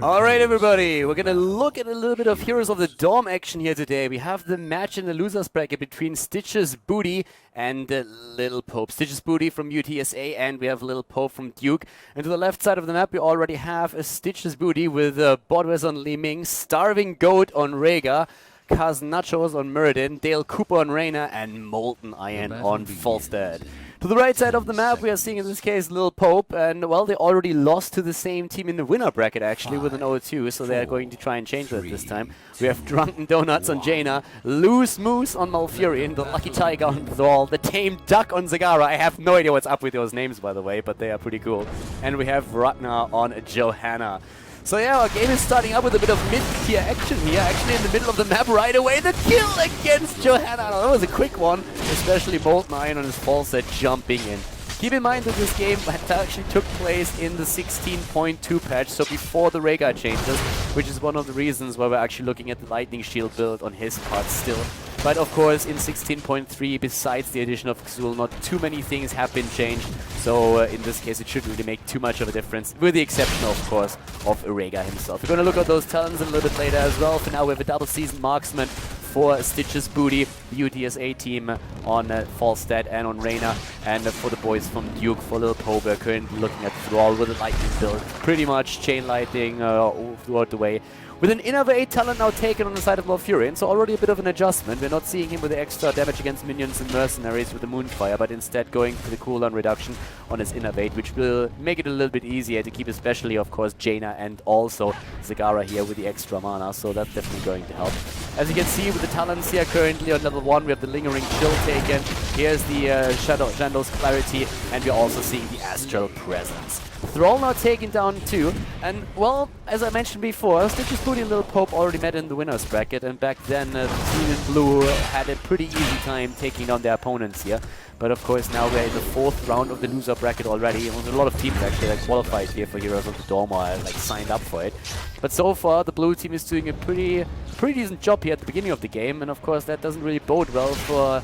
Alright everybody, we're gonna look at a little bit of Heroes of the Dorm action here today. We have the match in the losers bracket between Sitches Booty and Lil Pope. Sitches Booty from UTSA and we have Lil Pope from Duke. And to the left side of the map we already have a Sitches Booty with Bodwes on Li Ming, Starving Goat on Rhaegar, Kaz Nachos on Muradin, Dale Cooper on Reyna, and Molten Iron on Falstad. To the right side of the map, we are seeing in this case Lil Pope, and well, they already lost to the same team in the winner bracket actually with an 0-2, so they are going to try and change that this time. We have Drunken Donuts on Jaina, Loose Moose on Malfurion, the Lucky Tiger on Thrall, the Tame Duck on Zagara. I have no idea what's up with those names, by the way, but they are pretty cool. And we have Ragnar on Johanna. So yeah, our game is starting up with a bit of mid-tier action here, actually in the middle of the map right away. The kill against Johanna. That was a quick one, especially Molten Iron on his fall set jumping in. Keep in mind that this game actually took place in the 16.2 patch, so before the Rhaegar changes, which is one of the reasons why we're actually looking at the Lightning Shield build on his part still. But of course, in 16.3, besides the addition of Xul, not too many things have been changed. So in this case, it shouldn't really make too much of a difference, with the exception, of course, of Rhaegar himself. We're going to look at those talents a little bit later as well. For now, we have a double season marksman for Sitches Booty, the UTSA team on Falstad and on Reyna, and for the boys from Duke, for Lil Pope, we're currently looking at Thrall with a lightning build. Pretty much chain lighting all throughout the way. With an Innovate talent now taken on the side of Malfurion, so already a bit of an adjustment. We're not seeing him with the extra damage against minions and mercenaries with the Moonfire, but instead going for the cooldown reduction on his Innovate, which will make it a little bit easier to keep, especially, of course, Jaina and also Zagara here with the extra mana, so that's definitely going to help. As you can see with the talents here currently on level 1, we have the Lingering Chill taken. Here's the Shandol's Clarity, and we're also seeing the Astral Presence. Thrall now taken down too, and well, as I mentioned before, Sitches Booty and Lil Pope already met in the winner's bracket, and back then the team in blue had a pretty easy time taking down their opponents here. But of course now we're in the 4th round of the loser bracket already, and there's a lot of teams actually that qualified here for Heroes of the Dorm or like signed up for it. But so far the blue team is doing a pretty decent job here at the beginning of the game, and of course that doesn't really bode well for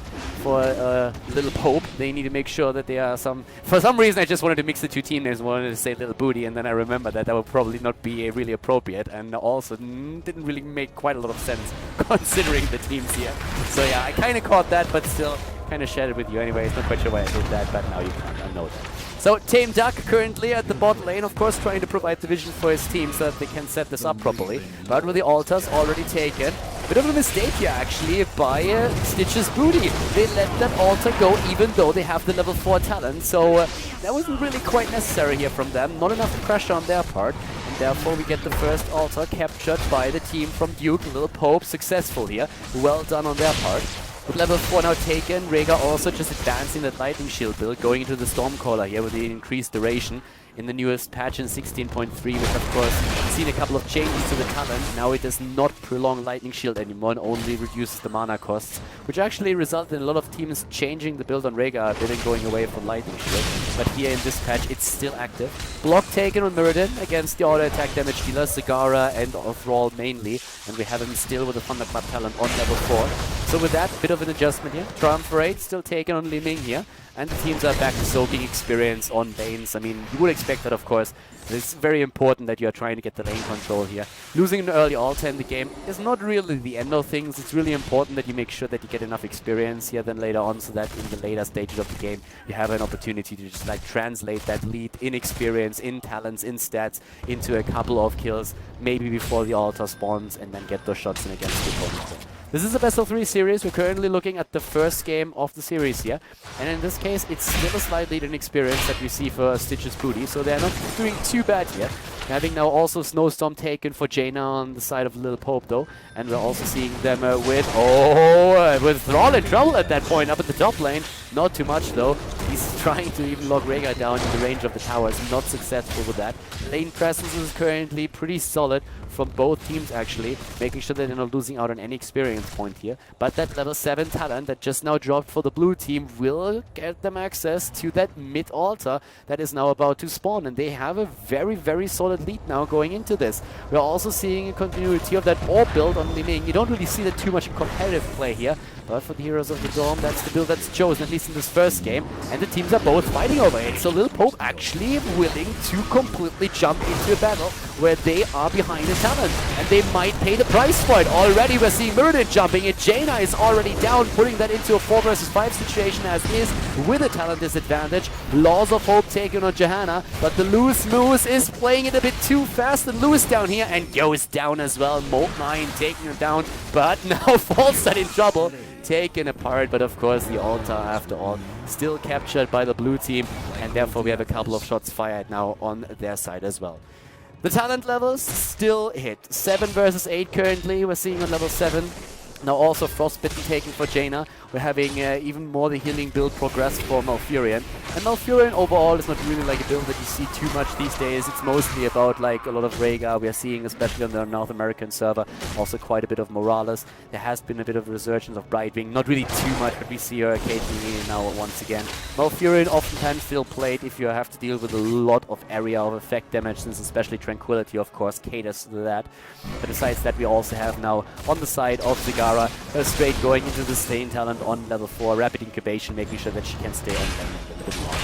Lil Pope. They need to make sure that they are for some reason I just wanted to mix the two team names, wanted to say Lil Booty, and then I remembered that would probably not be really appropriate, and also didn't really make quite a lot of sense considering the teams here. So yeah, I kind of caught that, but still kind of shared it with you anyways. Not quite sure why I did that, but now you can't unknow that. So Tame Duck currently at the bot lane, of course trying to provide the vision for his team so that they can set this up properly. But with the altars already taken, bit of a mistake here actually by Sitches Booty. They let that altar go even though they have the level 4 talent, so that wasn't really quite necessary here from them. Not enough pressure on their part, and therefore we get the first altar captured by the team from Duke. Lil Pope successful here. Well done on their part. With level 4 now taken, Rhaegar also just advancing that Lightning Shield build, going into the Stormcaller here with the increased duration. In the newest patch in 16.3, we have of course seen a couple of changes to the talent. Now it does not prolong Lightning Shield anymore and only reduces the mana costs, which actually resulted in a lot of teams changing the build on Rhaegar a bit and going away from Lightning Shield. But here in this patch it's still active. Block taken on Muradin against the auto attack damage dealer, Zagara and Thrall mainly, and we have him still with the Thunderclap talent on level 4. So with that, bit of an adjustment here. Triumvirate still taken on Li Ming here. And the teams are back to soaking experience on lanes. I mean, you would expect that, of course. It's very important that you are trying to get the lane control here. Losing an early altar in the game is not really the end of things. It's really important that you make sure that you get enough experience here then later on, so that in the later stages of the game you have an opportunity to just like translate that lead in experience, in talents, in stats into a couple of kills, maybe before the altar spawns, and then get those shots in against the opponent. This is a best of 3 series. We're currently looking at the first game of the series here. And in this case, it's still a slight lead in experience that we see for Sitches Booty. So they're not doing too bad yet. Having now also Snowstorm taken for Jaina on the side of Lil Pope though. And we're also seeing them with Thrall in trouble at that point up at the top lane. Not too much though. He's trying to even lock Rhaegar down in the range of the towers. Not successful with that. Lane presence is currently pretty solid from both teams actually, making sure that they're not losing out on any experience point here. But that level 7 talent that just now dropped for the blue team will get them access to that mid altar that is now about to spawn, and they have a very solid lead now going into this. We're also seeing a continuity of that orb build on Li Ming. You don't really see that too much in competitive play here, but for the Heroes of the Dorm, that's the build that's chosen, at least in this first game, and the teams are both fighting over it. So Lil Pope actually willing to completely jump into a battle where they are behind the talent, and they might pay the price for it. Already we're seeing Muradin jumping it. Jaina is already down, putting that into a 4 versus 5 situation as is, with a talent disadvantage. Laws of Hope taken on Johanna, but the Loose Moose is playing it a bit too fast and loose down here, and goes down as well. Molt9 taking him down, but now Falstad in trouble. Taken apart, but of course the altar, after all, still captured by the blue team, and therefore we have a couple of shots fired now on their side as well. The talent levels still hit. 7 versus 8 currently, we're seeing on level 7. Now also Frostbitten taken for Jaina. We're having even more the healing build progress for Malfurion. And Malfurion overall is not really like a build that you see too much these days. It's mostly about like a lot of Rhaegar. We are seeing, especially on the North American server, also quite a bit of Morales. There has been a bit of resurgence of Brightwing. Not really too much, but we see her occasionally now once again. Malfurion oftentimes still played if you have to deal with a lot of area of effect damage, since especially Tranquility, of course, caters to that. But besides that, we also have now on the side of Zagara, straight going into the Stain talent on level 4, rapid incubation, making sure that she can stay on level a little bit longer.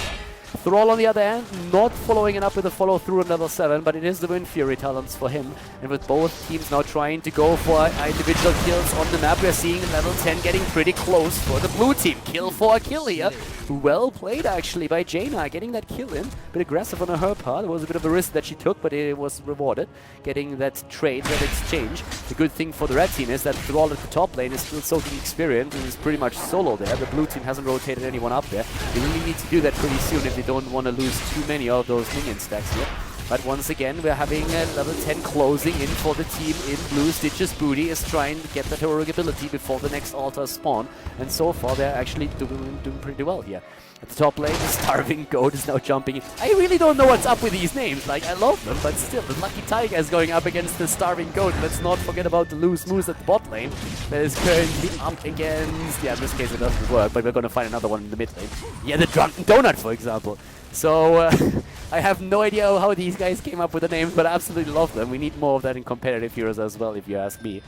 Thrall on the other hand, not following it up with a follow through on level 7, but it is the Wind Fury talents for him. And with both teams now trying to go for individual kills on the map, we're seeing level 10 getting pretty close for the blue team. Kill for a kill here. Well played actually by Jaina, getting that kill in. A bit aggressive on her part. It was a bit of a risk that she took, but it was rewarded. Getting that trade, that exchange. The good thing for the red team is that Thrall at the top lane is still soaking experience and is pretty much solo there. The blue team hasn't rotated anyone up there. They really need to do that pretty soon if they don't want to lose too many of those minion stacks here. But once again, we're having level 10 closing in for the team in blue. Stitches Booty is trying to get that heroic ability before the next altar spawn. And so far, they're actually doing pretty well here. At the top lane, the Starving Goat is now jumping in. I really don't know what's up with these names. Like, I love them, but still, the Lucky Tiger is going up against the Starving Goat. Let's not forget about the Loose Moose at the bot lane. That is currently up against... Yeah, in this case, it doesn't work, but we're going to find another one in the mid lane. Yeah, the Drunken Donut, for example. So, I have no idea how these guys came up with the names, but I absolutely love them. We need more of that in competitive heroes as well, if you ask me.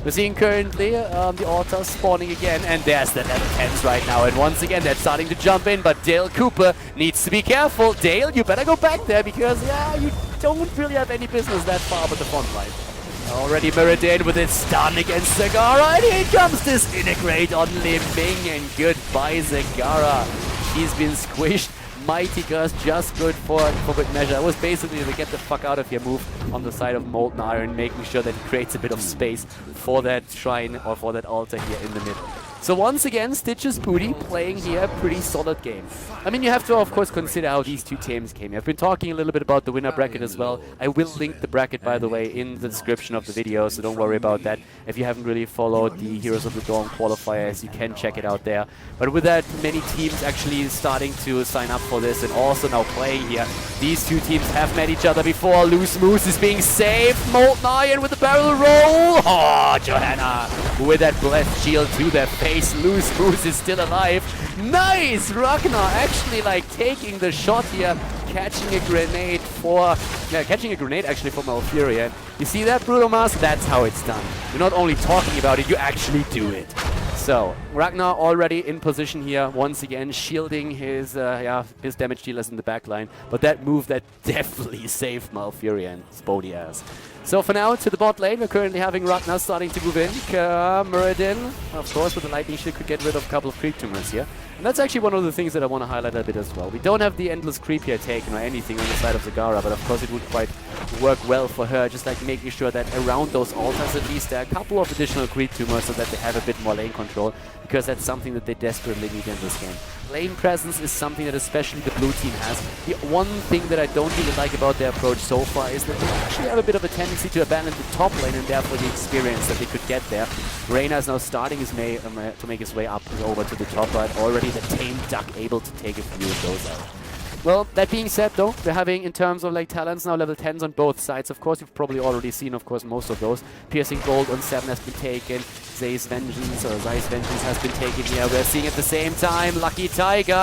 We're seeing currently the altar spawning again, and there's the level 10s right now. And once again, they're starting to jump in, but Dale Cooper needs to be careful. Dale, you better go back there, because, yeah, you don't really have any business that far with the front line. Already Muradin with its stun against Zagara, and here comes this integrate on Li Ming, and goodbye Zagara. She's been squished. Mighty Curse just good for good measure. It was basically the get the fuck out of here move on the side of Molten Iron, making sure that it creates a bit of space for that shrine or for that altar here in the middle. So once again, Stitches Booty playing here a pretty solid game. I mean, you have to, of course, consider how these two teams came. I've been talking a little bit about the winner bracket as well. I will link the bracket, by the way, in the description of the video, so don't worry about that. If you haven't really followed the Heroes of the Dawn qualifiers, you can check it out there. But with that, many teams actually starting to sign up for this and also now playing here. These two teams have met each other before. Loose Moose is being saved. Molten Iron with the barrel roll. Oh, Johanna with that blessed shield to their face. Loose Moose is still alive. Nice! Ragnar actually like taking the shot here, catching a grenade actually for Malfurion. You see that, Bruno Mars? That's how it's done. You're not only talking about it, you actually do it. So, Ragnar already in position here, once again shielding his damage dealers in the backline. But that move that definitely saved Malfurion's body ass. So for now, to the bot lane, we're currently having Ragnar starting to move in. Muradin, of course, with the lightning shield could get rid of a couple of creep tumors here. And that's actually one of the things that I want to highlight a bit as well. We don't have the endless creep here taken or anything on the side of Zagara, but of course it would quite work well for her, just like making sure that around those altars at least there are a couple of additional creep tumors so that they have a bit more lane control, because that's something that they desperately need in this game. Lane presence is something that especially the blue team has. The one thing that I don't really like about their approach so far is that they actually have a bit of a tendency to abandon the top lane and therefore the experience that they could get there. Reyna is now starting his to make his way up over to the top right. Already the tame duck able to take a few of those out. Well, that being said though, we're having in terms of like talents now level 10s on both sides. Of course, you've probably already seen, of course, most of those. Piercing Gold on 7 has been taken. Zei's Vengeance has been taken here. We're seeing at the same time Lucky Tiger.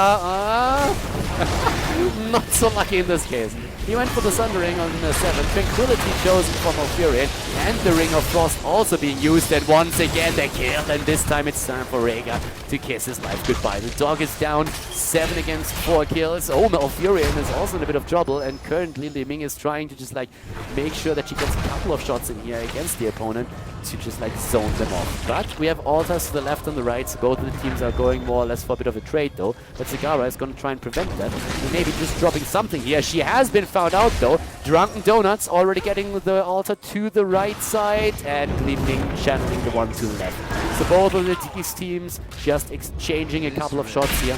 Not so lucky in this case. He went for the Sundering on the 7. Tranquility chosen from Malfurion. And the Ring of Frost also being used. And once again the kill. And this time it's time for Rhaegar to kiss his life goodbye. The dog is down 7 against 4 kills. Oh, Malfurion is also in a bit of trouble. And currently Li Ming is trying to just like make sure that she gets a couple of shots in here against the opponent to just like zone them off. But we have altars to the left and the right, so both of the teams are going more or less for a bit of a trade though. But Zagara is going to try and prevent that. And maybe just dropping something here. She has been found out though. Drunken Donuts already getting the altar to the right side and Li Ming channeling the one to the left. So both of these teams just exchanging a couple of shots here.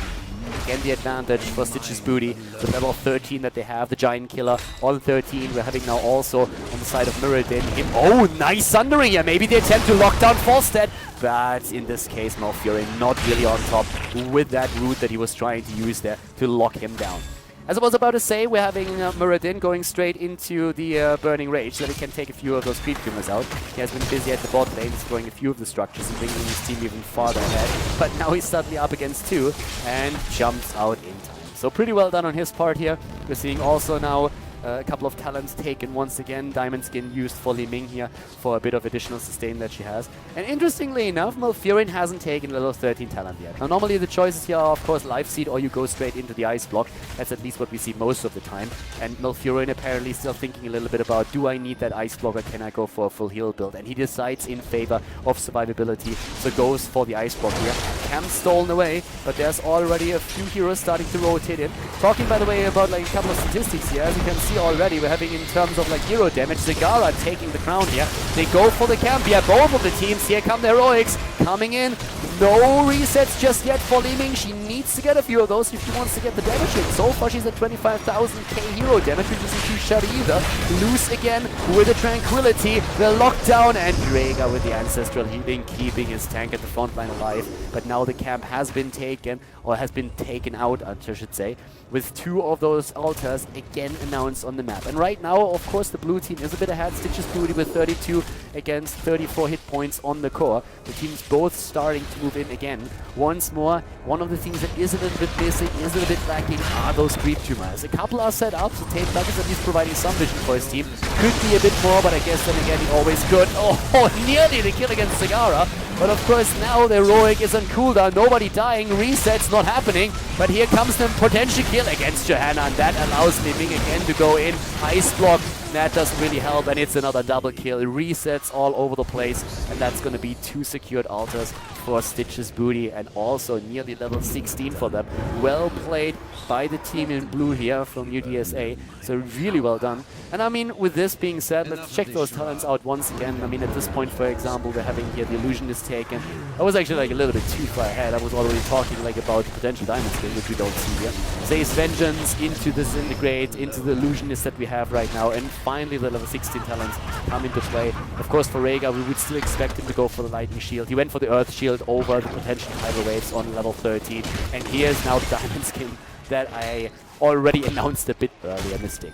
Again, the advantage for Sitches Booty, the level 13 that they have, the Giant Killer on 13. We're having now also on the side of Mirrodin him. Oh, nice Sundering here. Maybe they attempt to lock down Falstead, but in this case, Malfurion not really on top with that route that he was trying to use there to lock him down. As I was about to say, we're having Mirrodin going straight into the Burning Rage so that he can take a few of those creep tumors out. He has been busy at the bot lane, destroying a few of the structures and bringing his team even farther ahead. But now he's suddenly up against 2 and jumps out in time. So pretty well done on his part here. We're seeing also now a couple of talents taken once again. Diamond Skin used for Li Ming here for a bit of additional sustain that she has. And interestingly enough, Malfurion hasn't taken level 13 talent yet. Now normally the choices here are of course Life Seed or you go straight into the Ice Block. That's at least what we see most of the time. And Malfurion apparently still thinking a little bit about, do I need that Ice Block or can I go for a full heal build? And he decides in favor of survivability, so goes for the Ice Block here. Cam stolen away, but there's already a few heroes starting to rotate in. Talking by the way about like a couple of statistics here, as you can see already, we're having in terms of like hero damage, Zagara taking the crown here. They go for the camp here, both of the teams. Here come the heroics coming in. No resets just yet for Li Ming. She needs to get a few of those if she wants to get the damage in. So far she's at 25,000k hero damage, which isn't too shabby either. Loose again with the Tranquility, the lockdown, and Rhaegar with the Ancestral Healing, keeping his tank at the front line alive. But now the camp has been taken, or has been taken out, I should say, with 2 of those altars again announced on the map. And right now, of course, the blue team is a bit ahead. Sitches Booty with 32 against 34 hit points on the core. The team's both starting to move in again. Once more, one of the things that is a little bit missing, is a little bit lacking, are those creep tumors. A couple are set up, so Tame Duck is at least providing some vision for his team. Could be a bit more, but I guess then again, he always could. Oh, nearly the kill against Zagara. But of course now the heroic is on cooldown, nobody dying, resets not happening, but here comes the potential kill against Johanna, and that allows Li Ming again to go in. Ice block, that doesn't really help, and it's another double kill. Resets all over the place, and that's going to be 2 secured altars for Sitches Booty, and also nearly level 16 for them. Well played by the team in blue here from UTSA, so really well done. And I mean, with this being said, let's check those talents out once again. I mean, at this point, for example, we're having here the Illusionist taken. I was actually like a little bit too far ahead. I was already talking like about the potential Diamond Skin, which we don't see here. Zay's Vengeance into the Disintegrate, into the Illusionist that we have right now, and finally the level 16 talents come into play. Of course, for Rhaegar, we would still expect him to go for the Lightning Shield. He went for the Earth Shield over the potential Tidal Waves on level 13. And here's now the Diamond Skin that I already announced a bit earlier, mistake.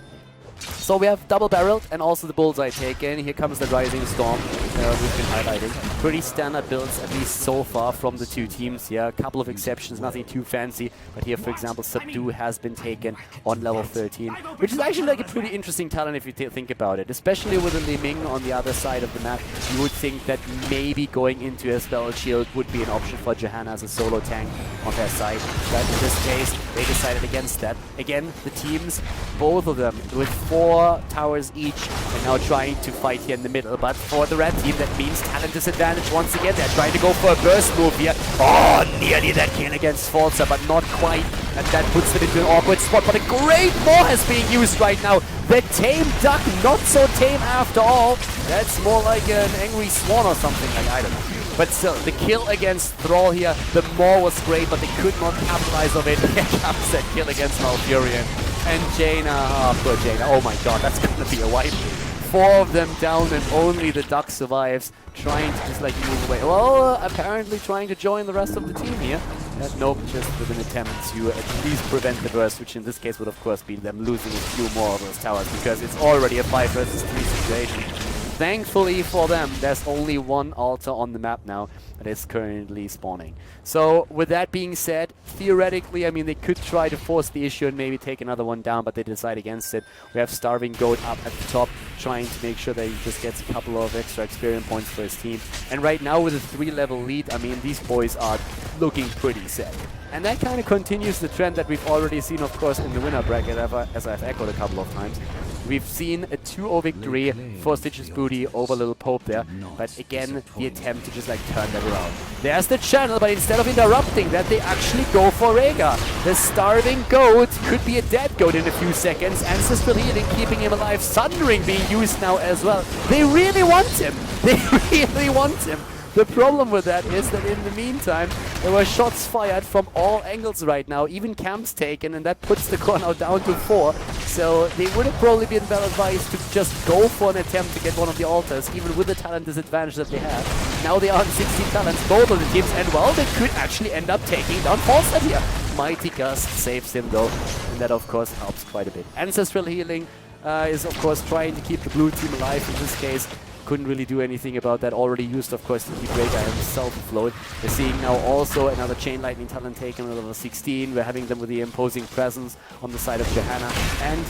So we have double barreled and also the bullseye taken. Here comes the Rising Storm we've been highlighting. Pretty standard builds, at least so far, from the 2 teams here. A couple of exceptions, nothing too fancy. But here, for example, Subdue has been taken on level 13, which is actually like a pretty interesting talent if you think about it. Especially with the Li Ming on the other side of the map, you would think that maybe going into a Spell Shield would be an option for Johanna as a solo tank on their side. But in this case, they decided against that. Again, the teams, both of them, with 4 towers each, and now trying to fight here in the middle. But for the red team, that means talent disadvantage once again. They're trying to go for a burst move here. Oh, nearly that kill against Falsa, but not quite. And that puts them into an awkward spot. But a great maw is being used right now. The Tame Duck, not so tame after all. That's more like an angry swan or something, like, I don't know. But still, the kill against Thrall here, the maw was great, but they could not capitalize on it. Here comes that kill against Malfurion. And Jaina, oh, poor Jaina, oh my god, that's gonna be a wipe. 4 of them down and only the Duck survives, trying to just like move away. Well, apparently trying to join the rest of the team here. Nope, just with an attempt to at least prevent the burst, which in this case would of course be them losing a few more of those towers, because it's already a 5 versus 3 situation. thankfully for them, there's only one altar on the map now that is currently spawning. So with that being said, theoretically, I mean, they could try to force the issue and maybe take another one down, but they decide against it. We have Starving Goat up at the top, trying to make sure that he just gets a couple of extra experience points for his team. And right now with a 3-level lead, I mean, these boys are looking pretty set. And that kind of continues the trend that we've already seen, of course, in the winner bracket, as I've echoed a couple of times. We've seen a 2-0 victory for Sitches Booty over Lil Pope there, but again, the attempt to just like turn that around. There's the channel, but instead of interrupting that, they actually go for Rega. The Starving Goat could be a dead goat in a few seconds. Ancestral Healing keeping him alive. Sundering being used now as well. They really want him. They really want him. The problem with that is that in the meantime, there were shots fired from all angles right now, even camps taken, and that puts the core now down to 4. So they would have probably been well advised to just go for an attempt to get one of the altars, even with the talent disadvantage that they have. Now they are on 16 talents, both of the teams, and well, they could actually end up taking down Falstad here. Mighty Gust saves him though, and that of course helps quite a bit. Ancestral Healing is of course trying to keep the blue team alive in this case. Couldn't really do anything about that. Already used, of course, to keep Rega himself afloat. We're seeing now also another Chain Lightning talent taken at level 16. We're having them with the imposing presence on the side of Johanna. And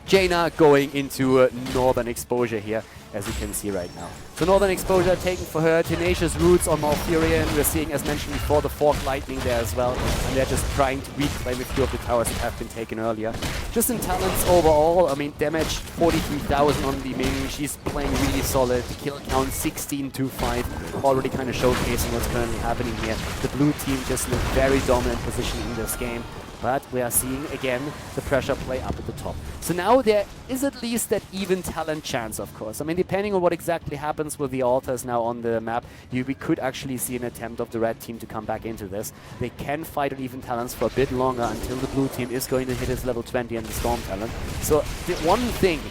Jaina going into Northern Exposure here, as you can see right now. So Northern Exposure taken for her. Tenacious Roots on Malfurion. We're seeing, as mentioned before, the Forked Lightning there as well. And they're just trying to reclaim a few of the towers that have been taken earlier. Just in talents overall, I mean, damage 43,000 on the Ming. She's playing really solid. The kill count 16-5. Already kind of showcasing what's currently happening here. The blue team just in a very dominant position in this game. But we are seeing, again, the pressure play up at the top. So now there is at least that even talent chance, of course. I mean, depending on what exactly happens with the altars now on the map, we could actually see an attempt of the red team to come back into this. They can fight on even talents for a bit longer until the blue team is going to hit his level 20 and the storm talent. So the one thing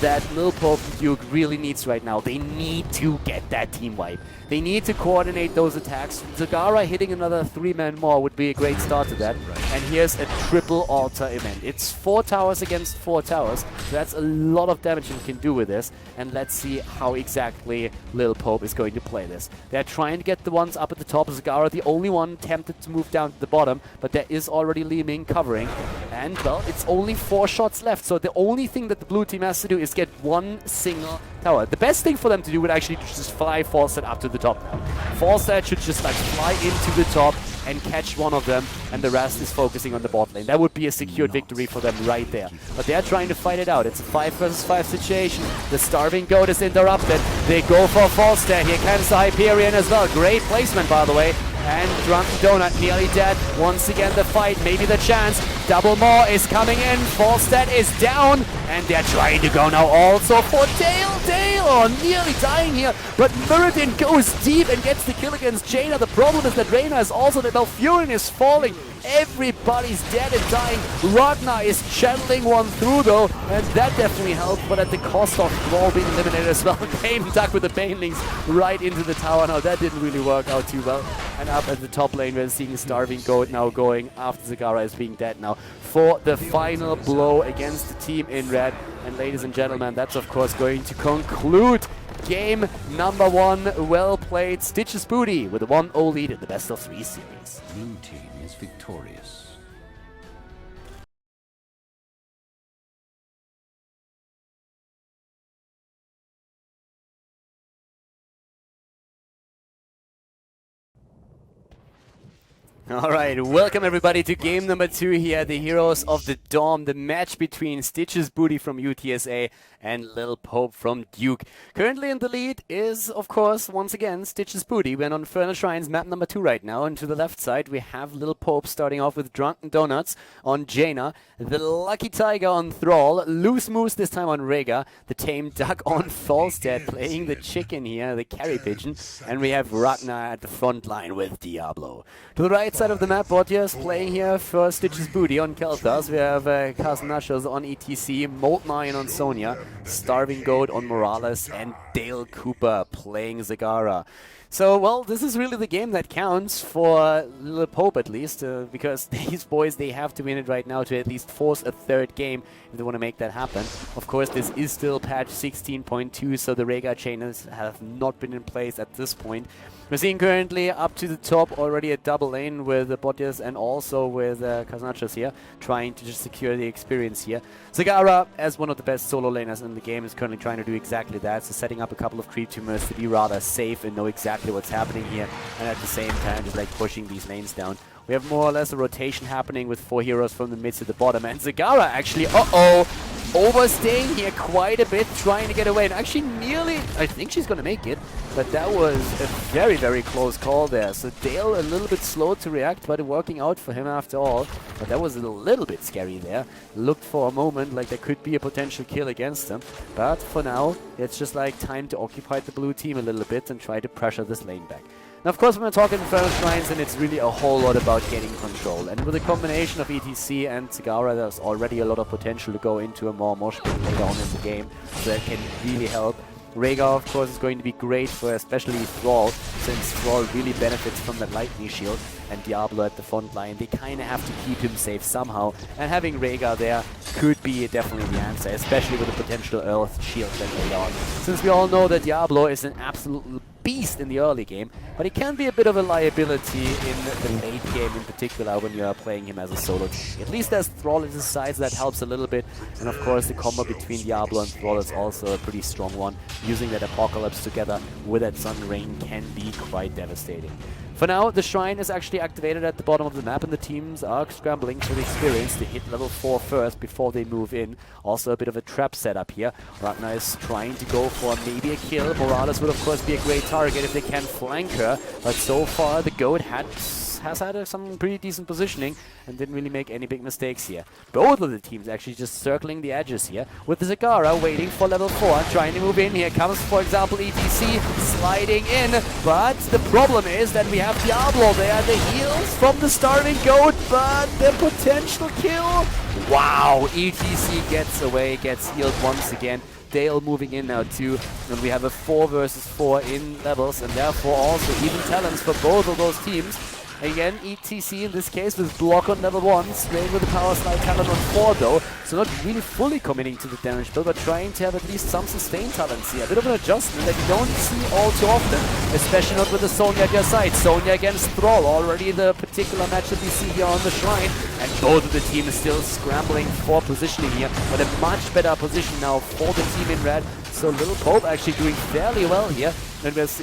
that Lil Pope and Duke really needs right now, they need to get that team wipe. They need to coordinate those attacks. Zagara hitting another 3-man more would be a great start to that. And here's a triple altar event. It's 4 towers against 4 towers. So that's a lot of damage you can do with this. And let's see how exactly Lil Pope is going to play this. They're trying to get the ones up at the top. Zagara, the only one tempted to move down to the bottom. But there is already Li Ming covering. And, well, it's only 4 shots left. So the only thing that the blue team has to do is get one single tower. The best thing for them to do would actually just fly Falstad up to the top now. Falstad should just like fly into the top and catch one of them, and the rest is focusing on the bot lane. That would be a secured victory for them right there. But they're trying to fight it out. It's a 5 versus 5 situation. The Starving Goat is interrupted. They go for Falstad. Here comes the Hyperion as well. Great placement, by the way. And Drunken Donut nearly dead. Once again the fight, maybe the chance. Double Maw is coming in. Falstad is down. And they're trying to go now also for Dale. Dale nearly dying here. But Muradin goes deep and gets the kill against Jaina. The problem is that Reyna is also that Malfurion is falling. Everybody's dead and dying. Ragnar is channeling one through though, and that definitely helped, but at the cost of Thrall being eliminated as well. Bane duck with the Banelings right into the tower. Now that didn't really work out too well. And up at the top lane we're seeing Starving Goat now going after Zagara is being dead now for the final blow against the team in red. And ladies and gentlemen, that's of course going to conclude game number 1. Well played, Sitches Booty with a 1-0 lead in the best of 3 series. Blue team is victorious. All right, welcome everybody to game number 2 here, the Heroes of the Dome, the match between Sitches Booty from UTSA and Lil Pope from Duke. Currently in the lead is, of course, once again, Sitches Booty. We're on Infernal Shrines map number 2 right now, and to the left side we have Lil Pope starting off with Drunken Donuts on Jaina, the Lucky Tiger on Thrall, Loose Moose this time on Rega, the Tame Duck on Falstad playing the chicken here, the carry pigeon, and we have Ragnar at the front line with Diablo. To the right side of the map, Bortias playing here for Sitches Booty on Kelthas. We have Carson Nashos on ETC, Moltmine on Sonya, Starving Goat on Morales, and Dale Cooper playing Zagara. So, well, this is really the game that counts for Lil Pope, at least, because these boys, they have to win it right now to at least force a third game if they want to make that happen. Of course, this is still patch 16.2, so the Rhaegar chains have not been in place at this point. We're seeing currently up to the top already a double lane with the Bottas and also with Kaznachos here, trying to just secure the experience here. Zagara, as one of the best solo laners in the game, is currently trying to do exactly that, so setting up a couple of creep tumors to be rather safe and know exactly what's happening here, and at the same time just like pushing these lanes down. We have more or less a rotation happening with 4 heroes from the mid to the bottom, and Zagara actually, overstaying here quite a bit, trying to get away, and actually nearly, I think she's going to make it, but that was a very, very close call there. So Dale a little bit slow to react, but working out for him after all. But that was a little bit scary there. Looked for a moment like there could be a potential kill against him, but for now, it's just like time to occupy the blue team a little bit and try to pressure this lane back. Now, of course, when we're talking Infernal Shrines, then it's really a whole lot about getting control. And with a combination of ETC and Zagara, there's already a lot of potential to go into a more mosh pit later on in the game. So that can really help. Rhaegar, of course, is going to be great for especially Thrall, since Thrall really benefits from that lightning shield. And Diablo at the front line, they kind of have to keep him safe somehow. And having Rhaegar there could be definitely the answer, especially with a potential Earth shield then later on. Since we all know that Diablo is an absolute beast in the early game, but he can be a bit of a liability in the late game in particular when you are playing him as a solo. At least as Thrall at his side, that helps a little bit. And of course the combo between Diablo and Thrall is also a pretty strong one. Using that Apocalypse together with that Sun Rain can be quite devastating. For now, the Shrine is actually activated at the bottom of the map, and the teams are scrambling for the experience to hit level 4 first before they move in. Also a bit of a trap setup here. Ragnar is trying to go for maybe a kill. Morales would of course be a great target if they can flank her, but so far the Goat has had some pretty decent positioning and didn't really make any big mistakes here. Both of the teams actually just circling the edges here, with the Zagara waiting for level 4, trying to move in. Here comes, for example, ETC sliding in, but the problem is that we have Diablo there. The heals from the starting Goat, but the potential kill. Wow, ETC gets away, gets healed once again. Dale moving in now too, and we have a 4 versus 4 in levels, and therefore also even talents for both of those teams. Again, ETC in this case with block on level 1, straight with the power slide talent on 4 though, so not really fully committing to the damage build, but trying to have at least some sustain talents here. A bit of an adjustment that you don't see all too often, especially not with the Sonya at your side. Sonya against Thrall, already the particular match that we see here on the Shrine, and both of the teams still scrambling for positioning here, but a much better position now for the team in red. So Lil Pope actually doing fairly well here. And there's,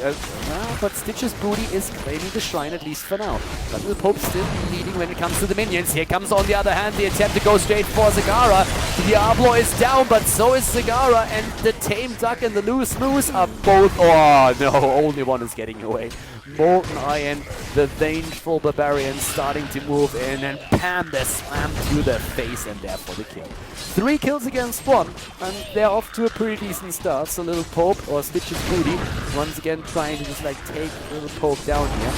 but Sitches Booty is claiming the Shrine at least for now. But Lil Pope still leading when it comes to the minions. Here comes on the other hand the attempt to go straight for Zagara. Diablo is down, but so is Zagara, and the Tame Duck and the Loose Moose are both... Oh no, only one is getting away. Molten Iron, the vengeful barbarian, starting to move in, and Pam, the slam to the face, and therefore the kill. 3 kills against 1, and they're off to a pretty decent start. So Lil Pope, or Sitches Booty, once again trying to just like take Lil Pope down here.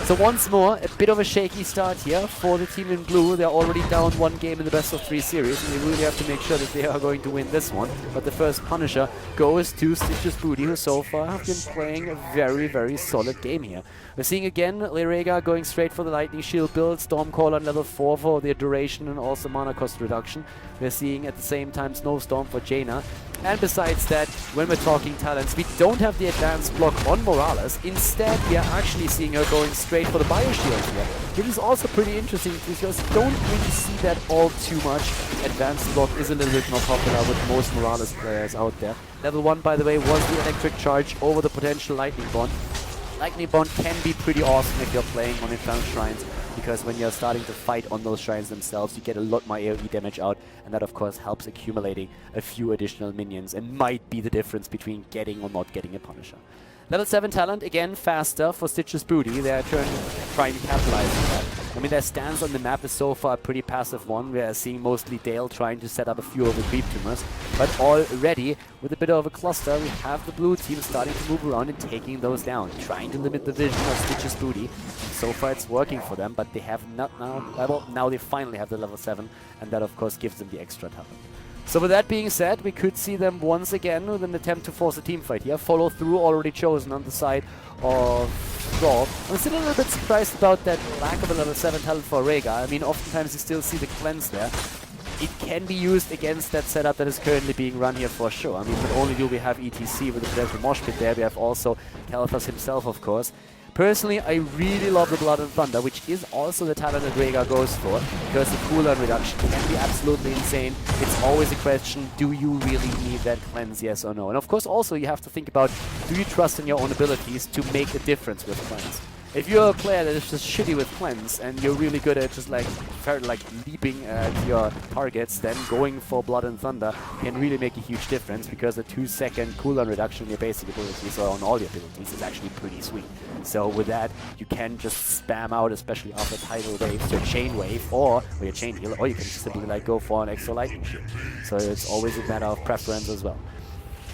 So once more, a bit of a shaky start here for the team in blue. They're already down 1 game in the best of 3 series, and they really have to make sure that they are going to win this one. But the first Punisher goes to Sitches Booty, who so far have been playing a very, very solid game here. We're seeing again Rhaegar going straight for the Lightning Shield build, Stormcall on level 4 for the duration and also mana cost reduction. We're seeing at the same time Snowstorm for Jaina. And besides that, when we're talking talents, we don't have the advanced block on Morales. Instead, we are actually seeing her going straight for the Bioshield here. Which is also pretty interesting because you don't really see that all too much. Advanced block is a little bit more popular with most Morales players out there. Level 1, by the way, was the electric charge over the potential Lightning Bond. Lightning Bond can be pretty awesome if you're playing on Infernal Shrines, because when you're starting to fight on those shrines themselves, you get a lot more AoE damage out, and that of course helps accumulating a few additional minions and might be the difference between getting or not getting a Punisher. Level 7 talent, again faster for Sitches Booty. They're trying to capitalize on that. I mean, their stance on the map is so far a pretty passive one. We are seeing mostly Dale trying to set up a few of the creep tumors. But already, with a bit of a cluster, we have the blue team starting to move around and taking those down, trying to limit the vision of Sitches Booty. And so far it's working for them, but they have not now. Well, now they finally have the level 7, and that of course gives them the extra talent. So with that being said, we could see them once again with an attempt to force a team fight here. Follow through already chosen on the side of Brawl. I'm still a little bit surprised about that lack of a level 7 talent for Rega. I mean, oftentimes you still see the cleanse there. It can be used against that setup that is currently being run here for sure. I mean, not only do we have ETC with the potential mosh pit there, we have also Kalthas himself, of course. Personally, I really love the Blood and Thunder, which is also the talent that Rega goes for, because the cooldown reduction can be absolutely insane. It's always a question, do you really need that cleanse, yes or no? And of course, also you have to think about, do you trust in your own abilities to make a difference with cleanse? If you're a player that is just shitty with cleanse and you're really good at just like leaping at your targets, then going for Blood and Thunder can really make a huge difference, because the 2-second cooldown reduction in your basic abilities or on all your abilities is actually pretty sweet. So with that, you can just spam out, especially after tidal waves, your chain wave or your chain heal, or you can just simply like go for an extra lightning shield. So it's always a matter of preference as well.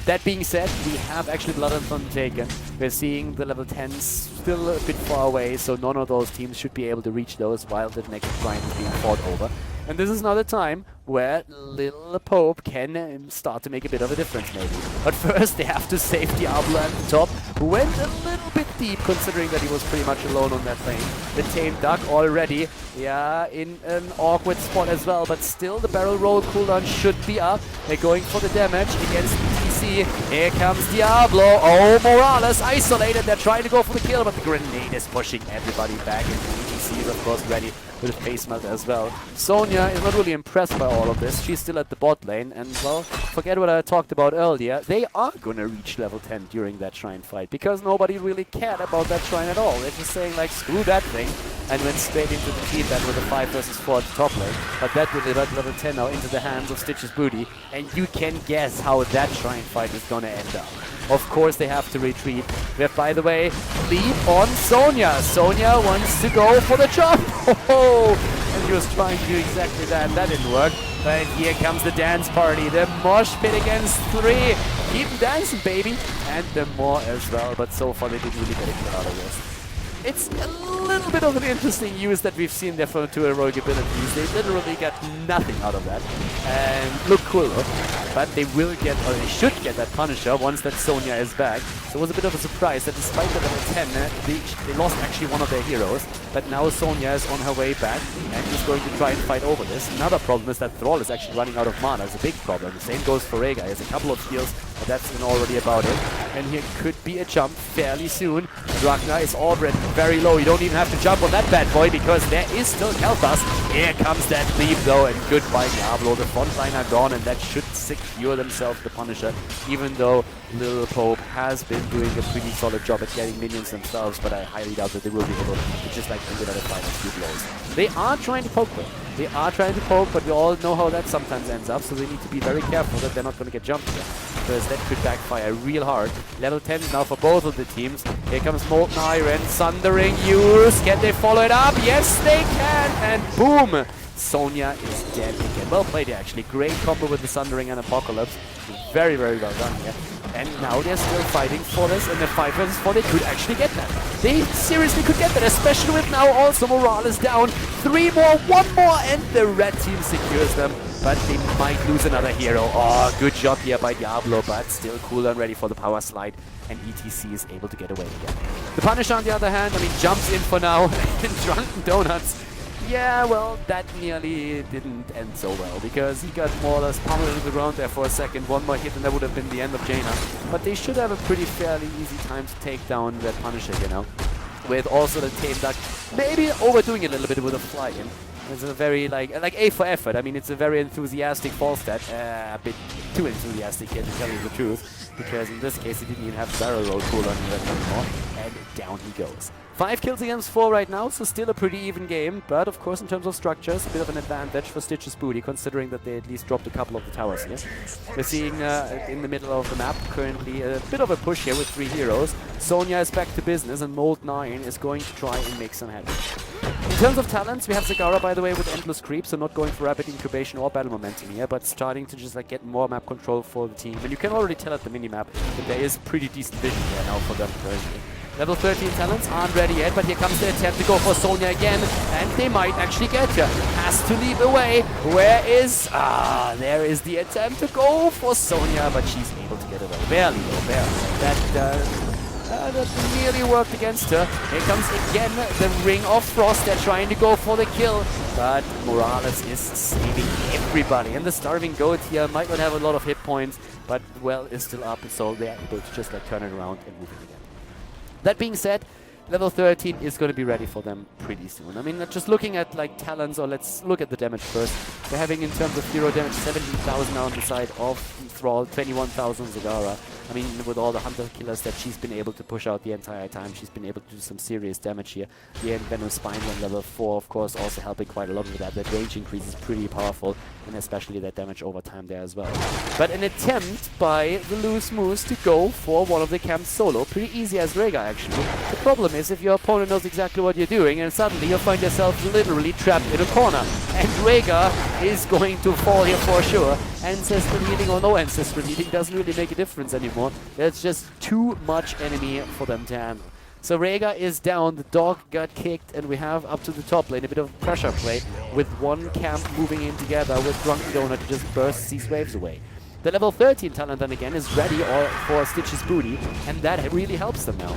That being said, we have actually Blood and Thunder taken. We're seeing the level 10s still a bit far away, so none of those teams should be able to reach those while the next shrine is being fought over. And this is another time where Lil Pope can start to make a bit of a difference maybe. But first they have to save Diablo at the top, who went a little bit deep considering that he was pretty much alone on that lane. The Tame Duck already, yeah, in an awkward spot as well, but still the barrel roll cooldown should be up. They're going for the damage against ETC. Here comes Diablo. Oh, Morales isolated. They're trying to go for the kill, but the grenade is pushing everybody back, and ETC is of course ready with a face melt as well. Sonya is not really impressed by all of this. She's still at the bot lane, and well, forget what I talked about earlier. They are gonna reach level 10 during that shrine fight, because nobody really cared about that shrine at all. They're just saying like, screw that thing, and went straight into the team then with a 5 versus 4 at the top lane. But that delivered level 10 now into the hands of Sitches Booty, and you can guess how that shrine fight is gonna end up. Of course they have to retreat. We have, by the way, leap on Sonya. Sonya wants to go for the jump. Oh, and he was trying to do exactly that. That didn't work. But here comes the dance party. The mosh pit against 3. Keep dancing, baby. And the more as well. But so far they didn't really get a kill out of this. It's a little bit of an interesting use that we've seen there for 2 heroic abilities. They literally got nothing out of that. And look cool, but they will get, or they should get that Punisher once that Sonya is back. So it was a bit of a surprise that despite the level 10, they lost actually one of their heroes. But now Sonya is on her way back and is going to try and fight over this. Another problem is that Thrall is actually running out of mana. It's a big problem. The same goes for Rega. He has a couple of skills, but that's already about it. And here could be a jump fairly soon. Ragnar is already very low. You don't even have to jump on that bad boy, because there is still Kalthas. Here comes that leap though, and goodbye Diablo. The front line are gone, and that should secure themselves the Punisher, even though Lil Pope has been doing a pretty solid job at getting minions themselves, but I highly doubt that they will be able to just like do that at final few blows. They are trying to poke though. They are trying to poke, but we all know how that sometimes ends up, so they need to be very careful that they're not going to get jumped here, because that could backfire real hard. Level 10 now for both of the teams. Here comes Molten Iron, Sundering use. Can they follow it up? Yes, they can, and boom! Sonya is dead again. Well played actually. Great combo with the Sundering and Apocalypse. Very, very well done here. And now they're still fighting for this, and the 5 versus 4, they could actually get that. They seriously could get that, especially with now also Morales down. 3 more, 1 more, and the red team secures them. But they might lose another hero. Oh, good job here by Diablo, but still cool and ready for the power slide. And ETC is able to get away again. The Punisher, on the other hand, I mean, jumps in for now. And Drunken Donuts. Yeah, well, that nearly didn't end so well, because he got more or less pummeled into the ground there for a second. 1 more hit and that would have been the end of Jaina. But they should have a pretty fairly easy time to take down that Punisher, you know. With also the Tame Duck maybe overdoing it a little bit with a fly-in. It's a very, like A for effort. I mean, it's a very enthusiastic fall stat. A bit too enthusiastic here, to tell you the truth. Because in this case, he didn't even have barrel roll cooldown anymore. And down he goes. 5 kills against 4 right now, so still a pretty even game. But of course, in terms of structures, a bit of an advantage for Sitches Booty, considering that they at least dropped a couple of the towers here. We're seeing in the middle of the map currently a bit of a push here with 3 heroes. Sonya is back to business, and Molten Iron is going to try and make some headway. In terms of talents, we have Zagara, by the way, with Endless Creep, so not going for rapid incubation or battle momentum here, but starting to just like get more map control for the team. And you can already tell at the minimap that there is pretty decent vision here now for them currently. Level 13 talents aren't ready yet, but here comes the attempt to go for Sonya again, and they might actually get her. Has to leap away. Where is... there is the attempt to go for Sonya, but she's able to get away. Barely, though, barely. That nearly worked against her. Here comes again the Ring of Frost. They're trying to go for the kill, but Morales is saving everybody. And the Starving Goat here might not have a lot of hit points, but well is still up, so they're able to just like turn it around and move it again. That being said, level 13 is going to be ready for them pretty soon. I mean, just looking at like talents, or let's look at the damage first. They're having in terms of hero damage 17,000 now on the side of Thrall, 21,000 Zagara. I mean, with all the hunter killers that she's been able to push out the entire time, she's been able to do some serious damage here. The Venom Spine on level 4, of course, also helping quite a lot with that. That range increase is pretty powerful, and especially that damage over time there as well. But an attempt by the Loose Moose to go for one of the camps solo. Pretty easy as Rhaegar, actually. The problem is if your opponent knows exactly what you're doing, and suddenly you'll find yourself literally trapped in a corner. And Rhaegar is going to fall here for sure. Ancestral healing or no ancestral healing doesn't really make a difference anymore. There's just too much enemy for them to handle. So Rhaegar is down, the dog got kicked, and we have up to the top lane a bit of pressure play with one camp moving in together with Drunken Donut to just burst these waves away. The level 13 talent then again is ready for Stitch's Booty, and that really helps them now.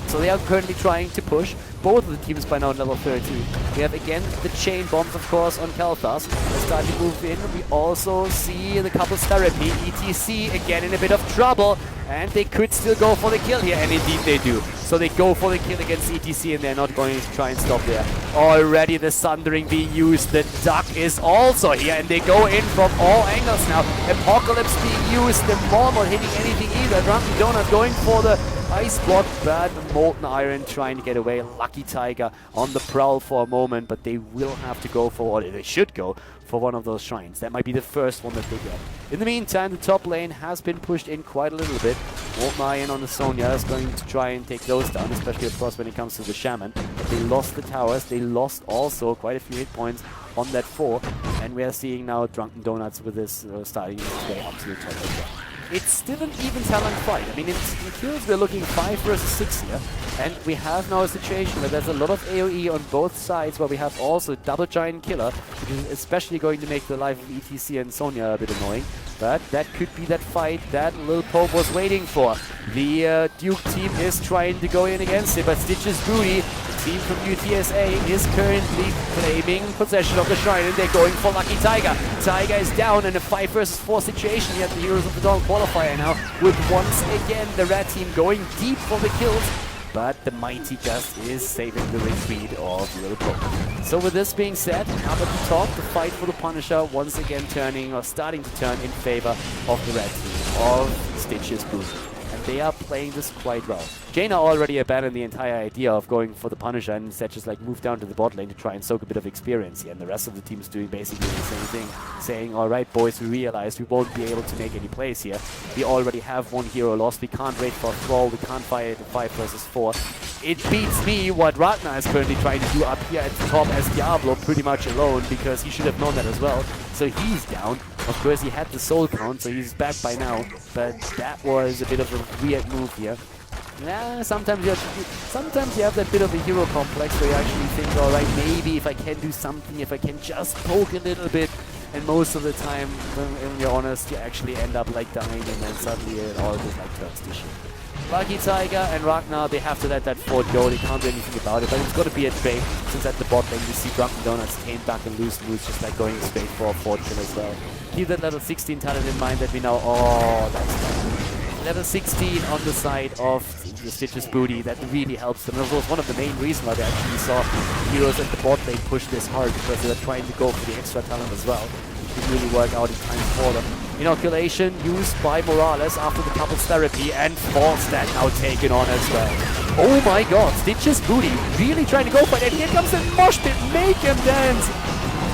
So they are currently trying to push both of the teams by now on level 13. We have again the chain bombs, of course, on Khaldor. They start to move in. We also see the couples therapy. ETC again in a bit of trouble, and they could still go for the kill here, and indeed they do. So they go for the kill against ETC, and they're not going to try and stop there. Already the Sundering being used. The Duck is also here, and they go in from all angles now. Apocalypse being used. The Maul not hitting anything either. Drunken Donut going for the ice block, but Molten Iron trying to get away. Lucky Tiger on the prowl for a moment, but they will have to go for, or they should go for one of those shrines. That might be the first one that they get. In the meantime, the top lane has been pushed in quite a little bit. Molten Iron on the Sonya is going to try and take those down, especially of course when it comes to the Shaman. But they lost the towers. They lost also quite a few hit points on that 4, and we are seeing now Drunken Donuts with this starting to go up to the top as well. It's still an even talent fight. I mean, in kills we're looking 5 versus 6 here, and we have now a situation where there's a lot of AoE on both sides, where we have also double giant killer, which is especially going to make the life of ETC and Sonya a bit annoying. But that could be that fight that Lil Pope was waiting for. The Duke team is trying to go in against it, but Stitch's Booty, the team from UTSA, is currently claiming possession of the shrine, and they're going for Lucky Tiger. Tiger is down in a 5 versus 4 situation here at the Heroes of the Dawn qualifier now, with once again the red team going deep for the kills. But the Mighty Gust is saving the retreat of Lil Pope. So with this being said, up at the top, the fight for the Punisher once again starting to turn in favor of the red team, of Stitch's Booty. And they are playing this quite well. Jaina already abandoned the entire idea of going for the Punisher and instead just like move down to the bot lane to try and soak a bit of experience here. And the rest of the team is doing basically the same thing, saying, alright boys, we realize we won't be able to make any plays here. We already have one hero lost, we can't wait for a Thrall, we can't fight it in 5 versus 4. It beats me what Ragnar is currently trying to do up here at the top as Diablo pretty much alone, because he should have known that as well. So he's down. Of course he had the soul count, so he's back by now, but that was a bit of a weird move here. Yeah, sometimes you have that bit of a hero complex where you actually think, alright, maybe if I can do something, if I can just poke a little bit, and most of the time, when you're honest, you actually end up like dying, and then suddenly it all just like turns to shit. Lucky Tiger and Ragnar, they have to let that fort go, they can't do anything about it, but it's got to be a trade, since at the bot lane you see Drunken Donuts tame back and Loose Moose just like going straight for a fort kill as well. Keep that level 16 talent in mind that we now, that's bad. Level 16 on the side of the Stitch's Booty, that really helps them. That was one of the main reasons why they actually saw heroes at the bot lane push this hard, because they were trying to go for the extra talent as well, which didn't really work out in time for them. Inoculation used by Morales after the couples therapy, and Force that now taken on as well. Oh my god, Stitch's Booty really trying to go for it, and here comes the mosh pit, make him dance!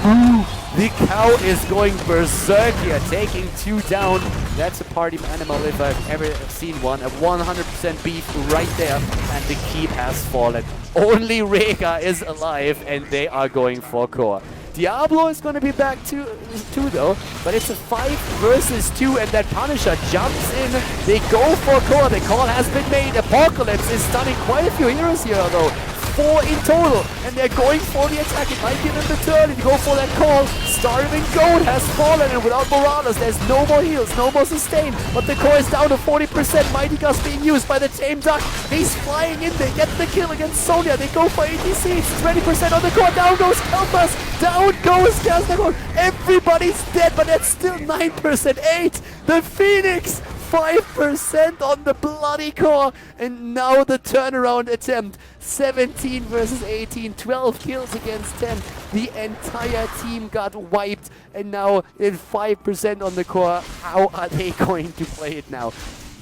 Ooh, the cow is going berserk here, taking 2 down. That's a party animal if I've ever seen one. A 100% beef right there, and the keep has fallen. Only Rhaegar is alive, and they are going for core. Diablo is going to be back to 2 though, but it's a 5 versus 2, and that Punisher jumps in. They go for core. The call has been made. Apocalypse is stunning quite a few heroes here though. 4 in total, and they're going for the attack. It might be a little bit early to go for that call. Starving Goat has fallen, and without Morales, there's no more heals, no more sustain. But the core is down to 40%. Mighty Gust being used by the Tame Duck. He's flying in. They get the kill against Sonya. They go for ATC. It's 20% on the core. Down goes Kelpas. Down goes Gaznagon. Everybody's dead, but that's still 9%. 8. The Phoenix. 5% on the bloody core, and now the turnaround attempt. 17 versus 18, 12 kills against 10. The entire team got wiped, and now in 5% on the core. How are they going to play it now?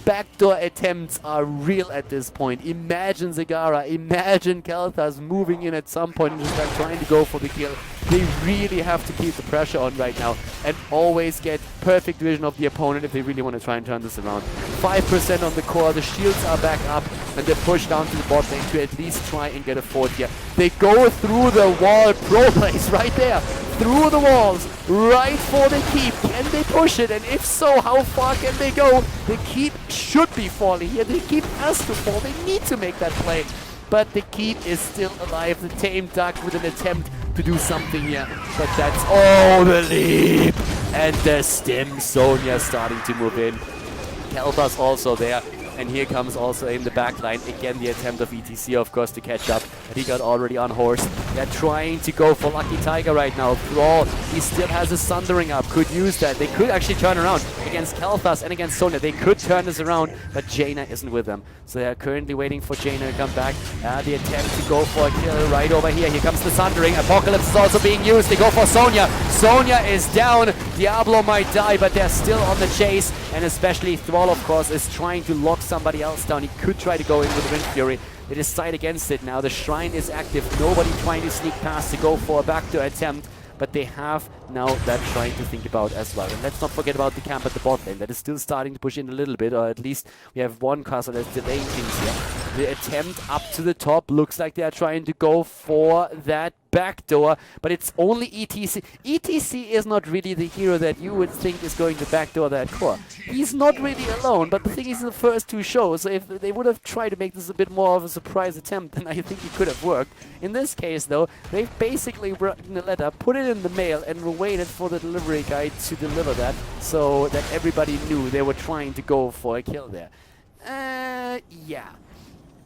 Backdoor attempts are real at this point. Imagine Zagara, imagine Kalthas moving in at some point and just like trying to go for the kill. They really have to keep the pressure on right now and always get perfect vision of the opponent if they really want to try and turn this around. 5% on the core, the shields are back up, and they push down to the bot lane to at least try and get a fourth here. They go through the wall, pro plays right there, through the walls, right for the keep. Can they push it? And if so, how far can they go? The keep should be falling here. The keep has to fall. They need to make that play. But the keep is still alive. The Tame Duck with an attempt to do something here. But that's all the leap. And the stem Sonya starting to move in. Kelba's also there. And here comes also in the backline, again the attempt of ETC, of course, to catch up. But he got already on horse. They're trying to go for Lucky Tiger right now. Thrall, he still has a Sundering up, could use that. They could actually turn around against Kelthas and against Sonya. They could turn this around, but Jaina isn't with them. So they're currently waiting for Jaina to come back. The attempt to go for a kill right over here. Here comes the Sundering. Apocalypse is also being used. They go for Sonya. Sonya is down. Diablo might die, but they're still on the chase. And especially Thrall, of course, is trying to lock somebody else down. He could try to go in with Wind Fury. They decide against it now. The Shrine is active. Nobody trying to sneak past to go for a backdoor attempt. But they have now that Shrine to think about as well. And let's not forget about the camp at the bot lane. That is still starting to push in a little bit, or at least we have one castle that's delaying things here. The attempt up to the top looks like they are trying to go for that backdoor, but it's only ETC. ETC is not really the hero that you would think is going to backdoor that core. He's not really alone, but the thing is in the first 2 shows, so if they would have tried to make this a bit more of a surprise attempt, then I think it could have worked. In this case though, they've basically written a letter, put it in the mail, and waited for the delivery guy to deliver that, so that everybody knew they were trying to go for a kill there. Yeah.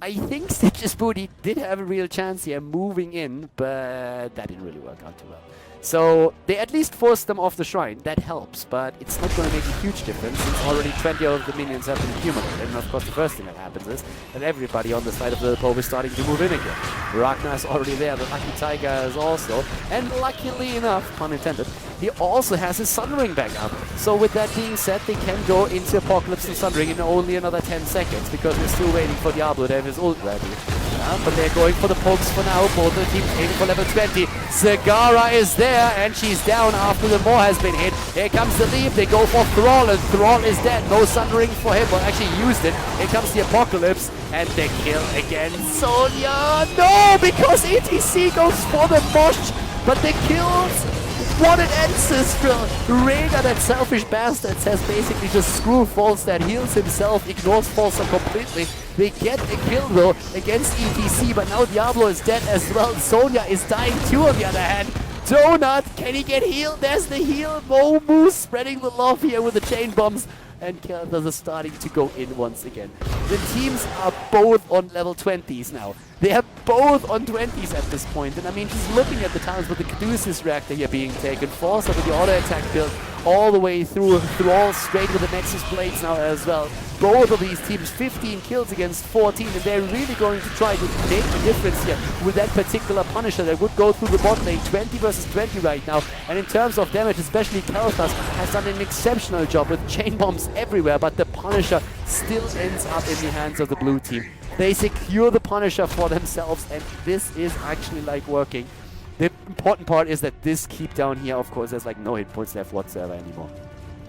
I think Sitches Booty did have a real chance here moving in, but that didn't really work out too well. So they at least forced them off the Shrine. That helps, but it's not going to make a huge difference since already 20 of the minions have been accumulated. And of course the first thing that happens is that everybody on the side of Lil Pope is starting to move in again. Ragnar is already there, the Lucky Tiger is also, and luckily enough, pun intended, he also has his Sundering back up. So with that being said, they can go into Apocalypse and Sundering in only another 10 seconds because we're still waiting for Diablo to have his ult ready. But they're going for the pokes for now. Both the teams aiming for level 20. Zagara is there, and she's down after the Maw has been hit. Here comes the leap. They go for Thrall, and Thrall is dead. No Sundering for him. Well, actually used it. Here comes the Apocalypse, and the kill again. Sonya! No, because ETC goes for the Mosh, but the kills. What an ancestral! Rhaegar, that selfish bastard, says basically just screw Falstad, heals himself, ignores Falstad completely. They get a kill though against ETC, but now Diablo is dead as well. Sonya is dying too on the other hand. Donut, can he get healed? There's the heal. Momu spreading the love here with the chain bombs. And Khaldor is starting to go in once again. The teams are both on level 20s now. They are both on 20s at this point. And I mean, just looking at the times with the Caduceus reactor here being taken, Forza with the auto attack build all the way through all straight with the Nexus Blades now as well. Both of these teams 15 kills against 14, and they're really going to try to make the difference here with that particular Punisher that would go through the bot lane. 20 versus 20 right now. And in terms of damage, especially Kelthas has done an exceptional job with chain bombs everywhere, but the Punisher still ends up in the hands of the blue team. They secure the Punisher for themselves, and this is actually like working. The important part is that this keep down here, of course, there's like no hit points left whatsoever anymore.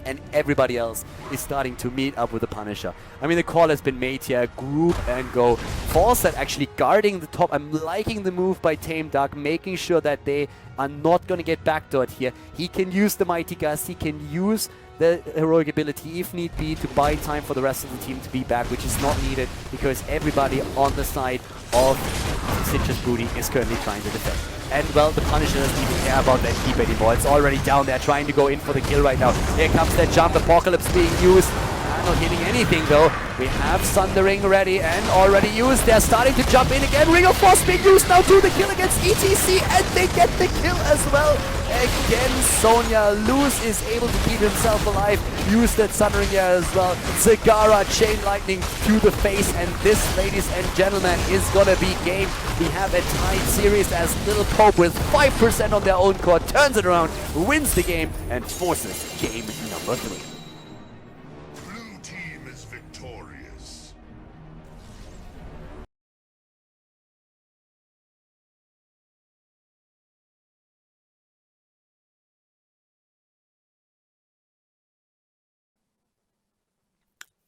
and everybody else is starting to meet up with the Punisher. I mean, the call has been made here, group and go. Falstad actually guarding the top. I'm liking the move by Tame Duck, making sure that they are not going to get backdoored here. He can use the Mighty Gust, he can use the heroic ability, if need be, to buy time for the rest of the team to be back, which is not needed because everybody on the side of Sitches Booty is currently trying to defend. And, well, the Punisher doesn't even care about that keep anymore. It's already down there trying to go in for the kill right now. Here comes that jump, Apocalypse being used. Not hitting anything though. We have Sundering ready and already used. They're starting to jump in again. Ring of Frost being used now to the kill against ETC, and they get the kill as well. Again, Sonya. Luz is able to keep himself alive. Use that Sundering here as well. Zagara chain lightning to the face, and this, ladies and gentlemen, is gonna be game. We have a tied series as Lil Pope with 5% on their own court turns it around, wins the game, and forces game number 3. Victorious.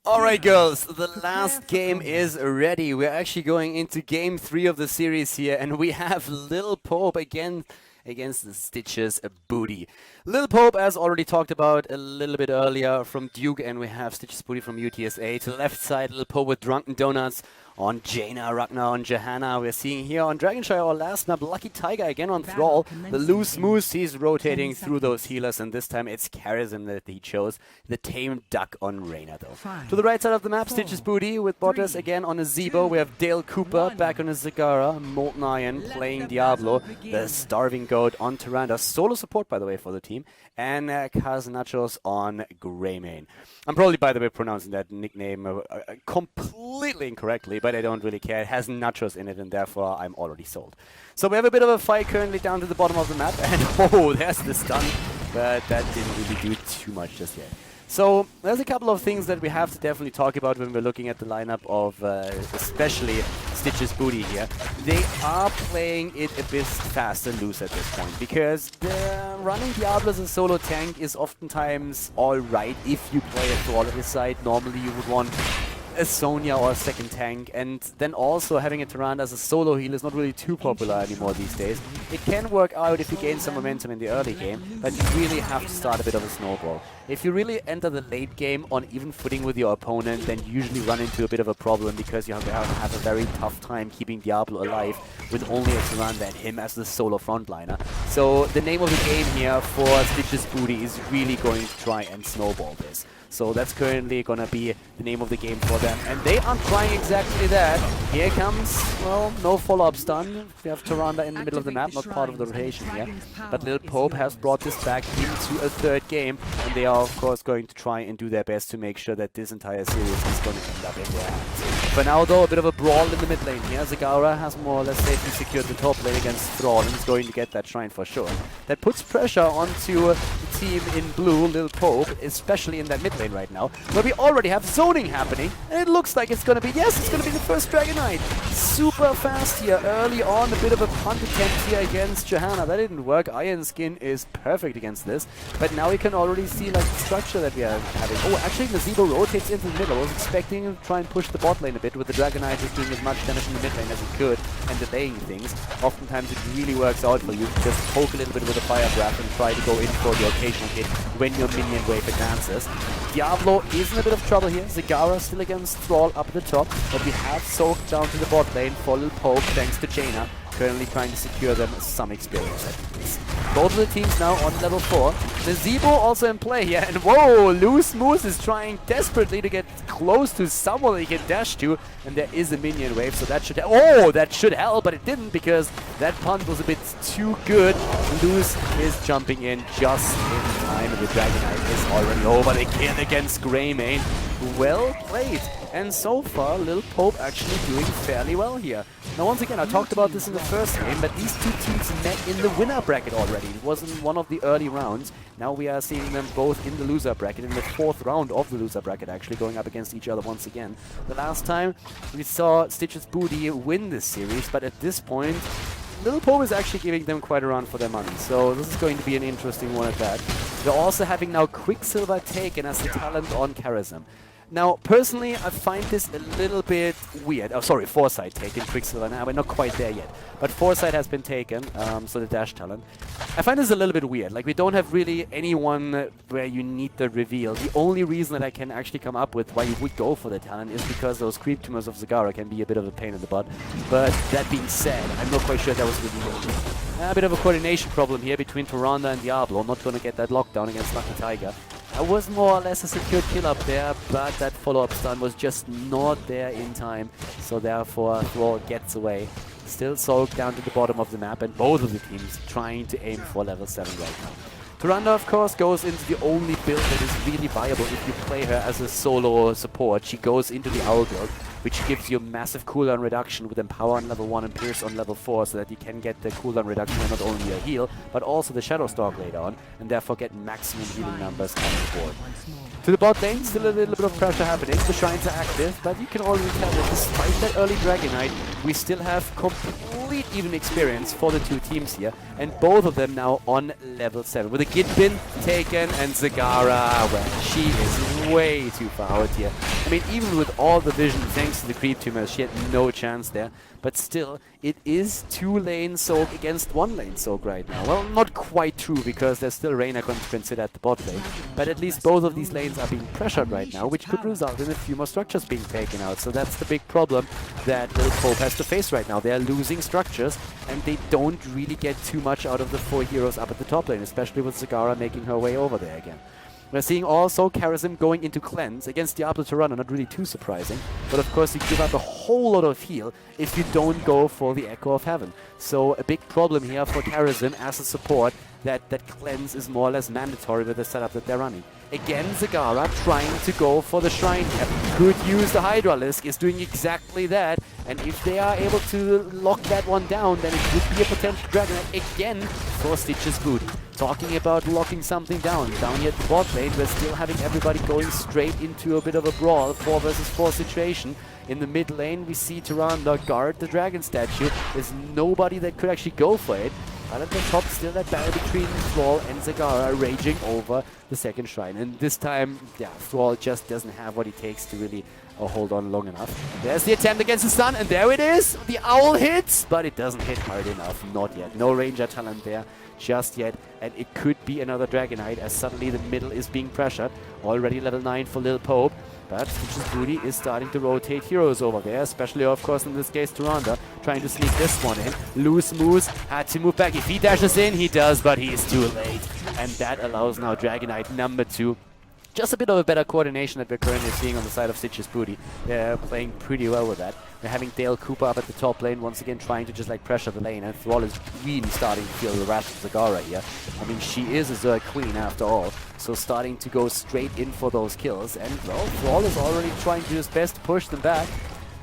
Alright girls, the last game is ready. We're actually going into game 3 of the series here, and we have Lil Pope again against the Sitches Booty. Lil Pope, as already talked about a little bit earlier, from Duke, and we have Sitches Booty from UTSA. To the left side, Lil Pope with Drunken Donuts on Jaina, Ragnar on Johanna. We're seeing here on Dragonshire our last map, Lucky Tiger again on Thrall. The loose moose, he's rotating through those healers, and this time it's Charism that he chose. The Tame Duck on Reyna though. To the right side of the map, Sitches Booty with Bottas again on a Zebo. We have Dale Cooper back on a Zagara, Molten Iron playing Diablo, the Starving Goat on Tyrande. Solo support, by the way, for the team. And Kaz Nachos on Greymane. I'm probably, by the way, pronouncing that nickname completely incorrectly, but I don't really care. It has nachos in it, and therefore I'm already sold. So we have a bit of a fight currently down to the bottom of the map, and oh, there's the stun, but that didn't really do too much just yet. So there's a couple of things that we have to definitely talk about when we're looking at the lineup of especially Sitches Booty here. They are playing it a bit fast and loose at this point, because running Diablo as a solo tank is oftentimes alright if you play a Thrall at his side. Normally you would want a Sonya or a second tank, and then also having a Tyrande as a solo heal is not really too popular anymore these days. It can work out if you gain some momentum in the early game, but you really have to start a bit of a snowball. If you really enter the late game on even footing with your opponent, then you usually run into a bit of a problem, because you have a very tough time keeping Diablo alive with only a Tyrande and him as the solo frontliner. So the name of the game here for Sitches Booty is really going to try and snowball this. So that's currently going to be the name of the game for them. And they are trying exactly that. Here comes, well, no follow-up stun. We have Tyrande in the middle of the map, not part of the rotation here. But Lil Pope has brought this back into a third game. And they are, of course, going to try and do their best to make sure that this entire series is going to end up in their hands. For now, though, a bit of a brawl in the mid lane here. Zagara has more or less safely secured the top lane against Thrall, and is going to get that shrine for sure. That puts pressure onto the team in blue, Lil Pope, especially in that mid lane right now, where we already have zoning happening, and it looks like it's going to be, yes, it's going to be the first Dragon Knight. Super fast here, early on, a bit of a punt attempt here against Johanna. That didn't work. Iron Skin is perfect against this, but now we can already see like the structure that we are having. Oh, actually the Zebo rotates into the middle. I was expecting him to try and push the bot lane a bit, with the Dragon Knight just doing as much damage in the mid lane as he could and delaying things. Oftentimes it really works out for you to just poke a little bit with a Fire Breath and try to go in for the occasional hit when your minion wave advances. Diablo is in a bit of trouble here. Zagara still against Thrall up at the top, but we have soaked down to the bot lane for Lil Pope thanks to Jaina, currently trying to secure them some experience at least. Both of the teams now on level 4. The Zebo also in play here, and whoa, Loose Moose is trying desperately to get close to someone that he can dash to, and there is a minion wave, so that should that should help, but it didn't, because that punt was a bit too good. Loose is jumping in just in time, and the Dragon Knight is already over the kill against Greymane. Well played. And so far, Lil Pope actually doing fairly well here. Now, once again, I talked about this in the first game, but these two teams met in the winner bracket already. It wasn't one of the early rounds. Now we are seeing them both in the loser bracket, in the 4th round of the loser bracket, actually going up against each other once again. The last time we saw Sitches Booty win this series, but at this point, Lil Pope is actually giving them quite a run for their money, so this is going to be an interesting one at that. They're also having now Quicksilver taken as the talent on Charism. Now, personally, I find this a little bit weird. Oh, sorry, Foresight taken Quicksilver. Now, we're not quite there yet. But Foresight has been taken, so the dash talent. I find this a little bit weird. Like, we don't have really anyone where you need the reveal. The only reason that I can actually come up with why you would go for the talent is because those creep tumors of Zagara can be a bit of a pain in the butt. But that being said, I'm not quite sure that was really a bit of a coordination problem here between Tyrande and Diablo. Not going to get that lockdown against Lucky Tiger. That was more or less a secured kill up there, but that follow-up stun was just not there in time. So therefore, Thrall gets away. Still soaked down to the bottom of the map, and both of the teams trying to aim for level 7 right now. Tyrande, of course, goes into the only build that is really viable if you play her as a solo support. She goes into the Owl build, which gives you massive cooldown reduction with Empower on level 1 and Pierce on level 4, so that you can get the cooldown reduction on not only your heal, but also the Shadow Stalk later on, and therefore get maximum healing numbers on the board. To the bot lane, still a little bit of pressure happening. The shrines are active, but you can already tell that despite that early Dragonite, we still have complete even experience for the two teams here, and both of them now on level 7. With a Gitbin taken, and Zagara, well, she is way too far out here. I mean, even with all the vision, thanks to the creep tumors, she had no chance there. But still, it is 2-lane soak against 1-lane soak right now. Well, not quite true, because there's still Reyna considered at the bot lane. But at least both of these lanes are being pressured right now, which could result in a few more structures being taken out. So that's the big problem that Lil Pope has to face right now. They're losing structures, and they don't really get too much out of the 4 heroes up at the top lane, especially with Zagara making her way over there again. We're seeing also Charism going into Cleanse against Diablo Tyrande, not really too surprising. But of course you give up a whole lot of heal if you don't go for the Echo of Heaven. So a big problem here for Charism as a support, that Cleanse is more or less mandatory with the setup that they're running. Again, Zagara trying to go for the Shrine Cap. Could use the Hydralisk, is doing exactly that. And if they are able to lock that one down, then it would be a potential Dragonite again for Sitches Booty. Talking about locking something down here at the bot lane, we're still having everybody going straight into a bit of a brawl, 4 versus 4 situation. In the mid lane, we see Tyrande guard the dragon statue. There's nobody that could actually go for it. But at the top, still that battle between Thrall and Zagara raging over the second shrine. And this time, yeah, Thrall just doesn't have what it takes to really hold on long enough. There's the attempt against the stun, and there it is! The owl hits, but it doesn't hit hard enough. Not yet. No ranger talent there just yet. And it could be another Dragonite, as suddenly the middle is being pressured. Already level 9 for Lil Pope. But Sitches Booty is starting to rotate heroes over there, especially, of course, in this case, Tyrande, trying to sneak this one in. Loose moves, had to move back. If he dashes in, he does, but he is too late. And that allows now Dragonite number 2. Just a bit of a better coordination that we're currently seeing on the side of Sitches Booty. They're playing pretty well with that. We're having Dale Cooper up at the top lane, once again trying to just like pressure the lane, and Thrall is really starting to feel the wrath of Zagara here. I mean, she is a Zerg queen after all, so starting to go straight in for those kills, and well, Thrall is already trying to do his best to push them back.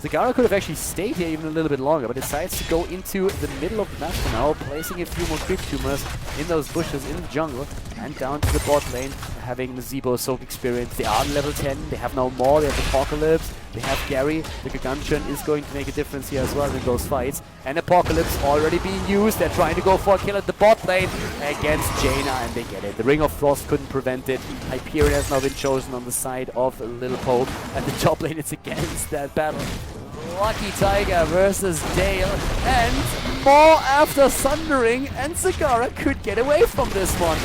Zagara could have actually stayed here even a little bit longer, but decides to go into the middle of the map for now, placing a few more creep tumors in those bushes in the jungle, and down to the bot lane, having the Zebo soak experience. They are on level 10, they have now more, they have Apocalypse, they have Gary, the Gargantuan is going to make a difference here as well in those fights, and Apocalypse already being used. They're trying to go for a kill at the bot lane against Jaina, and they get it. The Ring of Frost couldn't prevent it. Hyperion has now been chosen on the side of Lil Pope, and the top lane is against that battle. Lucky Tiger versus Dale, and more after Sundering, and Zagara could get away from this one.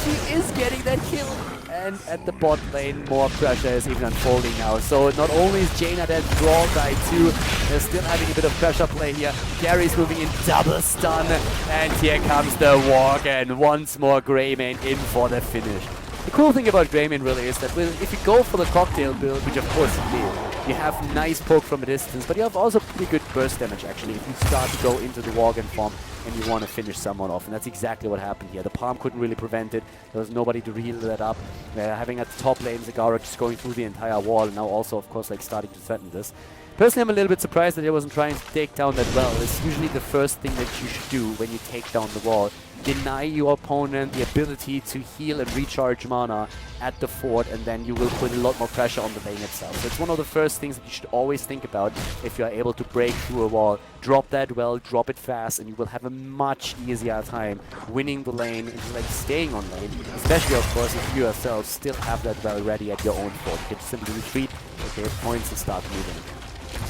She is getting that kill, and at the bot lane, more pressure is even unfolding now. So not only is Jaina that draw guy too, they're still having a bit of pressure play here. Gary's moving in, double stun, and here comes the walk, and once more Greymane in for the finish. The cool thing about Greymane really is that if you go for the cocktail build, which of course you do, you have nice poke from a distance, but you have also pretty good burst damage actually if you start to go into the Worgen form and you want to finish someone off, and that's exactly what happened here. The Palm couldn't really prevent it, there was nobody to heal that up. Having at the top lane Zagara just going through the entire wall, and now also of course like starting to threaten this. Personally, I'm a little bit surprised that he wasn't trying to take down that well. It's usually the first thing that you should do when you take down the wall. Deny your opponent the ability to heal and recharge mana at the fort, and then you will put a lot more pressure on the lane itself. So it's one of the first things that you should always think about if you are able to break through a wall. Drop that well, drop it fast, and you will have a much easier time winning the lane and like staying on lane. Especially, of course, if you yourself still have that well ready at your own fort. You can simply retreat, okay, points, and start moving.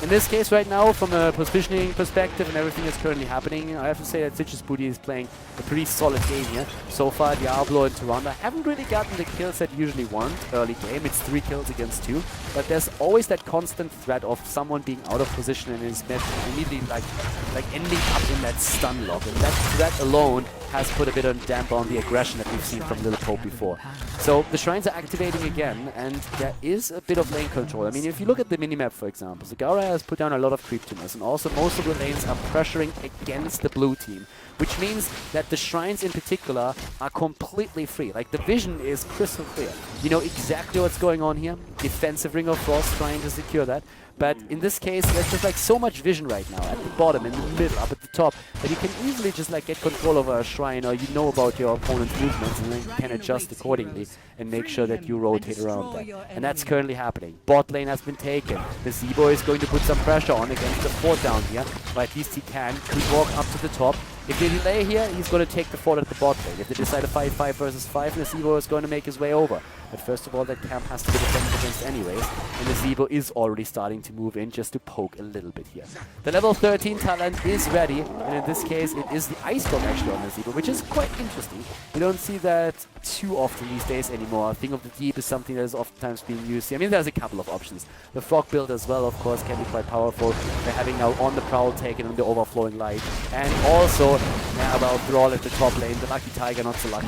In this case right now, from a positioning perspective and everything that's currently happening, I have to say that Sitches Booty is playing a pretty solid game here. So far, Diablo and Tyrande haven't really gotten the kills that you usually want early game. It's 3 kills against 2, but there's always that constant threat of someone being out of position in his mid, immediately like ending up in that stun lock. And that threat alone has put a bit of a damper on the aggression that we've seen from Lil Pope before. So the shrines are activating again, and there is a bit of lane control. I mean, if you look at the minimap, for example, Zagara has put down a lot of creep tuners, and also most of the lanes are pressuring against the blue team, which means that the shrines in particular are completely free. Like, the vision is crystal clear. You know exactly what's going on here. Defensive Ring of Frost trying to secure that. But in this case, there's just like so much vision right now at the bottom, in the middle, up at the top, that you can easily just like get control over a shrine, or you know about your opponent's movements, and then you can adjust accordingly and make sure that you rotate around that. And that's currently happening. Bot lane has been taken. The Z-Boy is going to put some pressure on against the fort down here, but at least he can. Could walk up to the top. If they delay here, he's going to take the fort at the bot lane. If they decide to fight 5 versus 5, the Z-Boy is going to make his way over. But first of all, that camp has to be defended against anyways, and the Z-Boy is already starting to move in just to poke a little bit here. The level 13 talent is ready, and in this case, it is the Ice Storm actually on the Z-Boy, which is quite interesting. You don't see that too often these days anymore. Thing of the Deep is something that is oftentimes being used here. I mean, there's a couple of options. The Frog build as well, of course, can be quite powerful. They're having now On the Prowl taken on the Overflowing Light, and also about Thrall at the top lane. The Lucky Tiger not so lucky.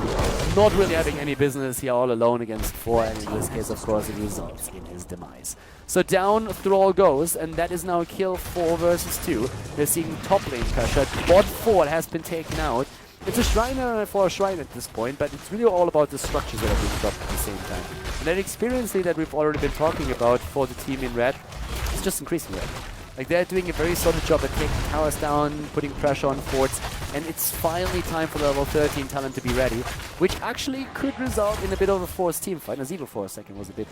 Not really having any business here all alone against 4, and in this case, of course, it results in his demise. So down Thrall goes, and that is now a kill 4 versus 2. They're seeing top lane pressure. Bot 4 has been taken out. It's a Shriner for a Shrine at this point, but it's really all about the structures that are being dropped at the same time. And that experience that we've already been talking about for the team in red is just increasing red. Like, they're doing a very solid job at taking towers down, putting pressure on forts, and it's finally time for the level 13 talent to be ready, which actually could result in a bit of a forced team fight. Nazeebo for a second was a bit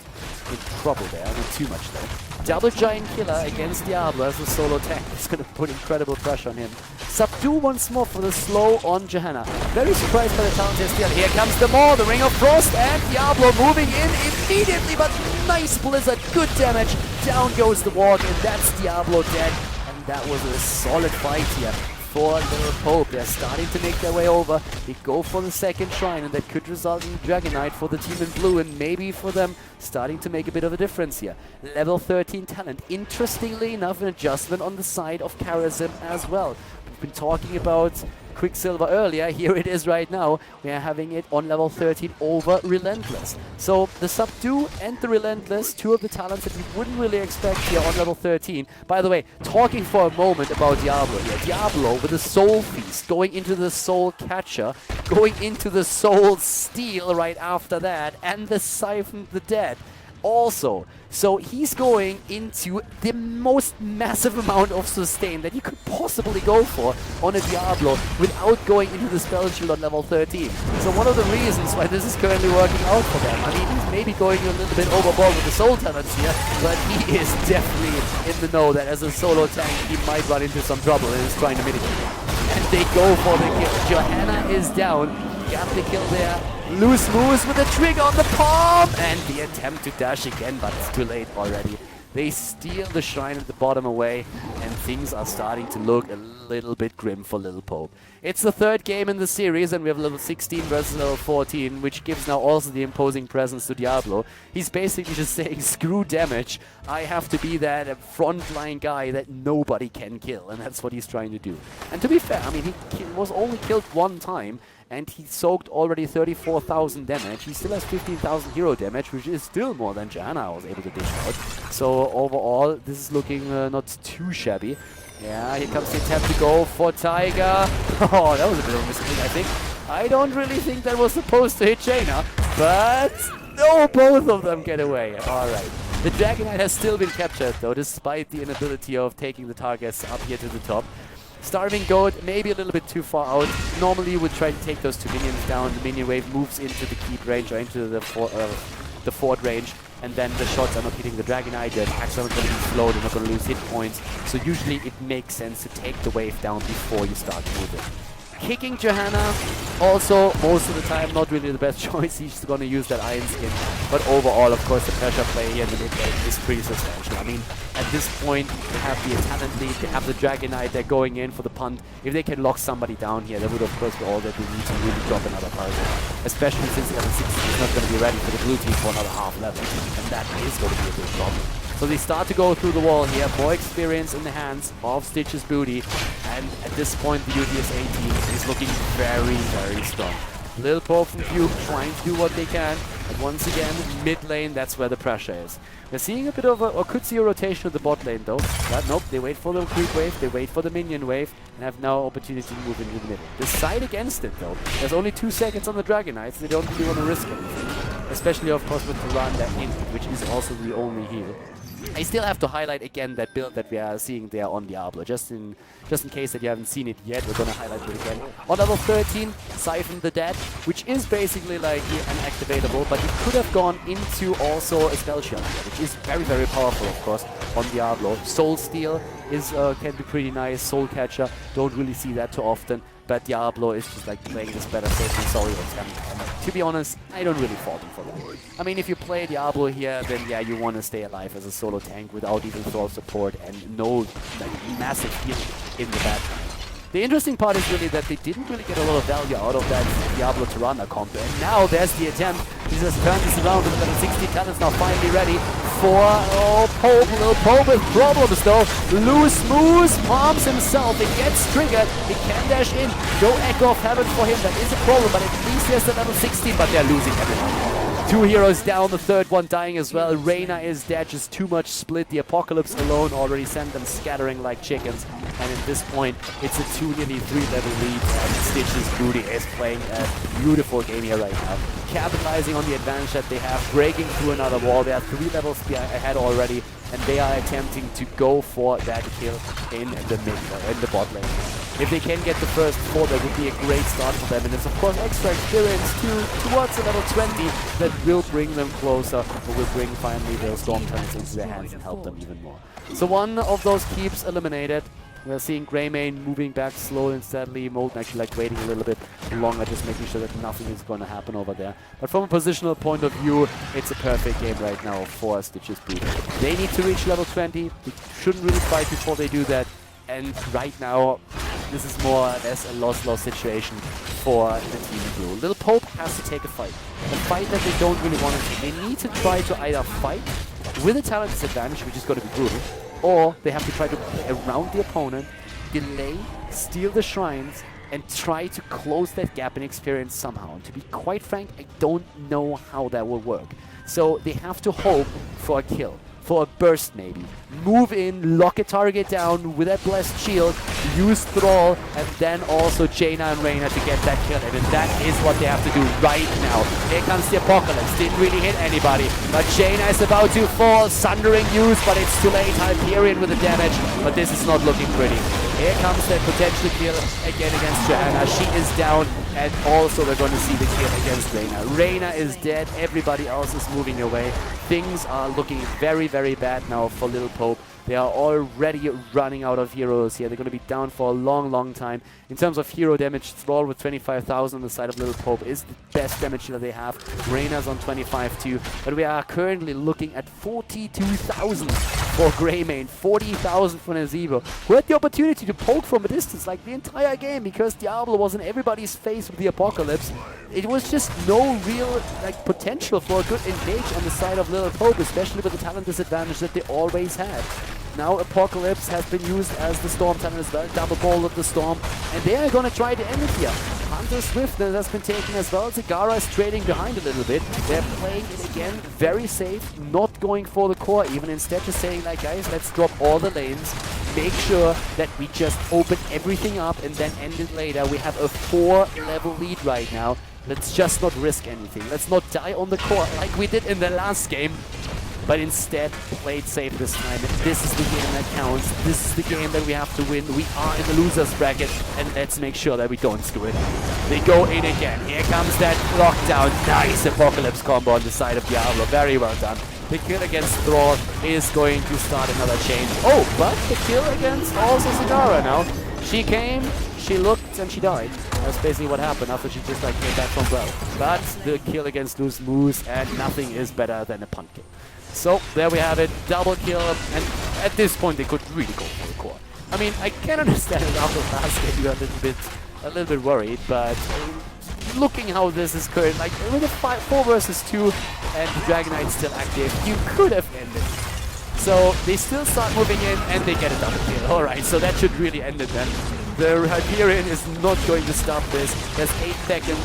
in trouble there, not too much though. Double Giant Killer against Diablo as a solo tank. It's going to put incredible pressure on him. Subdue once more for the slow on Johanna. Very surprised by the talent here still. Here comes the Maw, the Ring of Frost, and Diablo moving in immediately, but nice Blizzard, good damage. Down goes the Warg, and that's Diablo dead. And that was a solid fight here for Lil Pope. They're starting to make their way over. They go for the second shrine, and that could result in Dragon Knight for the team in blue, and maybe for them starting to make a bit of a difference here. Level 13 talent. Interestingly enough, an adjustment on the side of Karazim as well. We've been talking about Quicksilver earlier. Here it is right now. We are having it on level 13 over Relentless. So the Subdue and the Relentless, two of the talents that you wouldn't really expect here on level 13. By the way, talking for a moment about Diablo here. Diablo with the Soul Feast, going into the Soul Catcher, going into the Soul Steal right after that, and the Siphon the Dead also. So he's going into the most massive amount of sustain that you could possibly go for on a Diablo without going into the spell shield on level 13. So one of the reasons why this is currently working out for them. I mean, he's maybe going a little bit overboard with the soul talents here, but he is definitely in the know that as a solo tank he might run into some trouble and is trying to mitigate it. And they go for the kill. Johanna is down. Got the kill there. Loose moves with a trigger on the palm, and the attempt to dash again, but it's too late already. They steal the shrine at the bottom away, and things are starting to look a little bit grim for Lil Pope. It's the third game in the series, and we have level 16 versus level 14, which gives now also the imposing presence to Diablo. He's basically just saying, screw damage, I have to be that frontline guy that nobody can kill, and that's what he's trying to do. And to be fair, I mean, he was only killed one time, and he soaked already 34,000 damage. He still has 15,000 hero damage, which is still more than Johanna was able to dish out. So overall, this is looking not too shabby. Yeah, here comes the attempt to go for Tiger. Oh, that was a bit of a mistake, I think. I don't really think that was supposed to hit Jaina, but no, both of them get away. All right. The Dragon Knight has still been captured though, despite the inability of taking the targets up here to the top. Starving Goat, maybe a little bit too far out. Normally you would try to take those two minions down. The minion wave moves into the keep range or into the fort range, and then the shots are not hitting the Dragon Knight. The attacks are not going to be slow, they're not going to lose hit points. So usually it makes sense to take the wave down before you start moving. Kicking Johanna, also most of the time not really the best choice. He's going to use that Iron Skin. But overall, of course, the pressure play here in the mid lane is pretty substantial. I mean, at this point, they have the talent lead, they have the Dragon Knight, they're going in for the punt. If they can lock somebody down here, that would of course be all that we need to really drop another party. Especially since level 60 is not going to be ready for the blue team for another half level. And that is going to be a big problem. So they start to go through the wall here, more experience in the hands of Sitches Booty, and at this point the UTSA team is looking very, very strong. Lil Pope and Duke trying to do what they can, and once again, mid lane, that's where the pressure is. We're seeing a bit of or could see a rotation of the bot lane though, but nope, they wait for the creep wave, they wait for the minion wave, and have now opportunity to move into the middle. Decide against it though. There's only 2 seconds on the Dragon Knights, they don't really want to risk anything. Especially of course with the run that in, which is also the only heal. I still have to highlight again that build that we are seeing there on Diablo, just in case that you haven't seen it yet. We're gonna highlight it again. On level 13, Siphon the Dead, which is basically like unactivatable, but it could have gone into also a spell shield, which is very, very powerful, of course, on Diablo. Soul Steal is can be pretty nice. Soul Catcher, don't really see that too often, but Diablo is just like playing this better safe than sorry. And to be honest, I don't really fault him for that. I mean, if you play Diablo here, then yeah, you want to stay alive as a solo tank without even throw support and no like massive heal in the bad time. The interesting part is really that they didn't really get a lot of value out of that Diablo Tirana combo. And now there's the attempt. He just turns this around with level 60 talents now finally ready for Pope. Lil Pope with problems though. Loose Moose palms himself. It gets triggered. He can dash in. No Echo of Heaven for him. That is a problem, but at least there's the level 60, but they're losing everyone. 2 heroes down, the third one dying as well. Reyna is dead, just too much split. The Apocalypse alone already sent them scattering like chickens. And at this point, it's a 2, nearly 3 level lead. And Sitches Booty is playing a beautiful game here right now. Capitalizing on the advantage that they have, breaking through another wall. They are 3 levels ahead already. And they are attempting to go for that kill in the mid, in the bot lane. If they can get the first 4, that would be a great start for them. And it's of course extra experience towards the level 20 that will bring them closer, or will bring finally the Storm Tunnels into their hands and help them even more. So one of those keeps eliminated. We're seeing Greymane moving back slowly and steadily. Molten actually like waiting a little bit longer, just making sure that nothing is going to happen over there. But from a positional point of view, it's a perfect game right now for Sitches Booty. They need to reach level 20. They shouldn't really fight before they do that. And right now, this is more or less a loss-loss situation for the team in blue. Lil Pope has to take a fight. A fight that they don't really want to take. They need to try to either fight with a talent disadvantage, which is going to be brutal, or they have to try to play around the opponent, delay, steal the shrines, and try to close that gap in experience somehow. And to be quite frank, I don't know how that will work. So they have to hope for a kill, for a burst maybe. Move in, lock a target down with that blessed shield, use Thrall, and then also Jaina and Reyna to get that kill. And that is what they have to do right now. Here comes the Apocalypse. Didn't really hit anybody, but Jaina is about to fall. Sundering use, but it's too late. Hyperion with the damage, but this is not looking pretty. Here comes that potential kill again against Johanna. She is down, and also we're going to see the kill against Reyna. Reyna is dead. Everybody else is moving away. Things are looking very, very bad now for Lil Pope. They are already running out of heroes here. They're going to be down for a long, long time. In terms of hero damage, Thrall with 25,000 on the side of Lil Pope is the best damage that they have. Reyna's on 25 too. But we are currently looking at 42,000 for Greymane, 40,000 for Nazebo, who had the opportunity to poke from a distance like the entire game because Diablo was in everybody's face with the Apocalypse. It was just no real potential for a good engage on the side of Lil Pope, especially with the talent disadvantage that they always had. Now Apocalypse has been used as the Storm Tunnel as well, double ball of the Storm, and they are going to try to end it here. Hunter Swiftness has been taken as well. Zagara is trading behind a little bit. They're playing it again very safe, not going for the core even, instead just saying like, guys, let's drop all the lanes, make sure that we just open everything up and then end it later. We have a 4-level lead right now. Let's just not risk anything. Let's not die on the core like we did in the last game. but instead played safe this time. And this is the game that counts. This is the game that we have to win. We are in the losers bracket, and let's make sure that we don't screw it up. They go in again. Here comes that lockdown. Nice Apocalypse combo on the side of Diablo. Very well done. The kill against Thrall is going to start another chain. Oh, but the kill against also Sigara now. She came, she looked, and she died. That's basically what happened after she just like came back from Bell. But the kill against Loose Moose, and nothing is better than a punt kill. So there we have it, double kill, and at this point they could really go for the core. I mean, I can understand it after last game you're a little bit worried, but looking how this is current, like with a 4 versus 2 and the Dragon Knight still active, you could have ended. So they still start moving in and they get a double kill. Alright, so that should really end it then. The Hyperion is not going to stop this. There's 8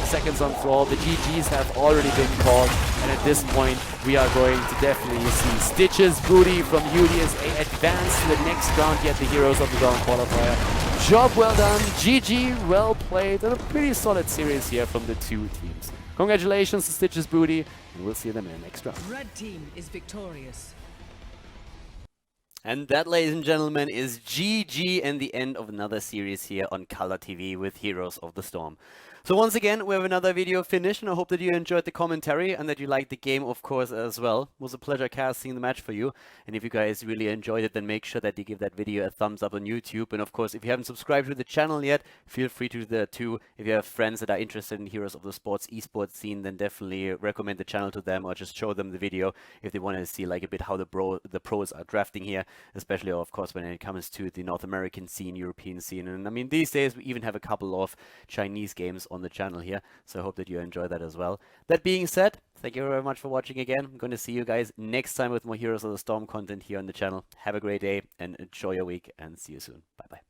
seconds on Thrall. The GGs have already been called. And at this point, we are going to definitely see Sitches Booty from UTSA advance to the next round, yet the Heroes of the Dawn qualifier. Job well done, GG, well played, and a pretty solid series here from the 2 teams. Congratulations to Sitches Booty, and we'll see them in the next round. Red team is victorious. And that, ladies and gentlemen, is GG and the end of another series here on KhaldorTV with Heroes of the Storm. So once again, we have another video finished, and I hope that you enjoyed the commentary and that you liked the game, of course, as well. It was a pleasure casting the match for you. And if you guys really enjoyed it, then make sure that you give that video a thumbs up on YouTube. And of course, if you haven't subscribed to the channel yet, feel free to do that too. If you have friends that are interested in Heroes of the Sports esports scene, then definitely recommend the channel to them, or just show them the video if they want to see like a bit how the pros are drafting here, especially of course when it comes to the North American scene, European scene. And I mean, these days we even have a couple of Chinese games on the channel here, so I hope that you enjoy that as well. That being said, thank you very much for watching again. I'm going to see you guys next time with more Heroes of the Storm content here on the channel. Have a great day and enjoy your week, and see you soon. Bye bye.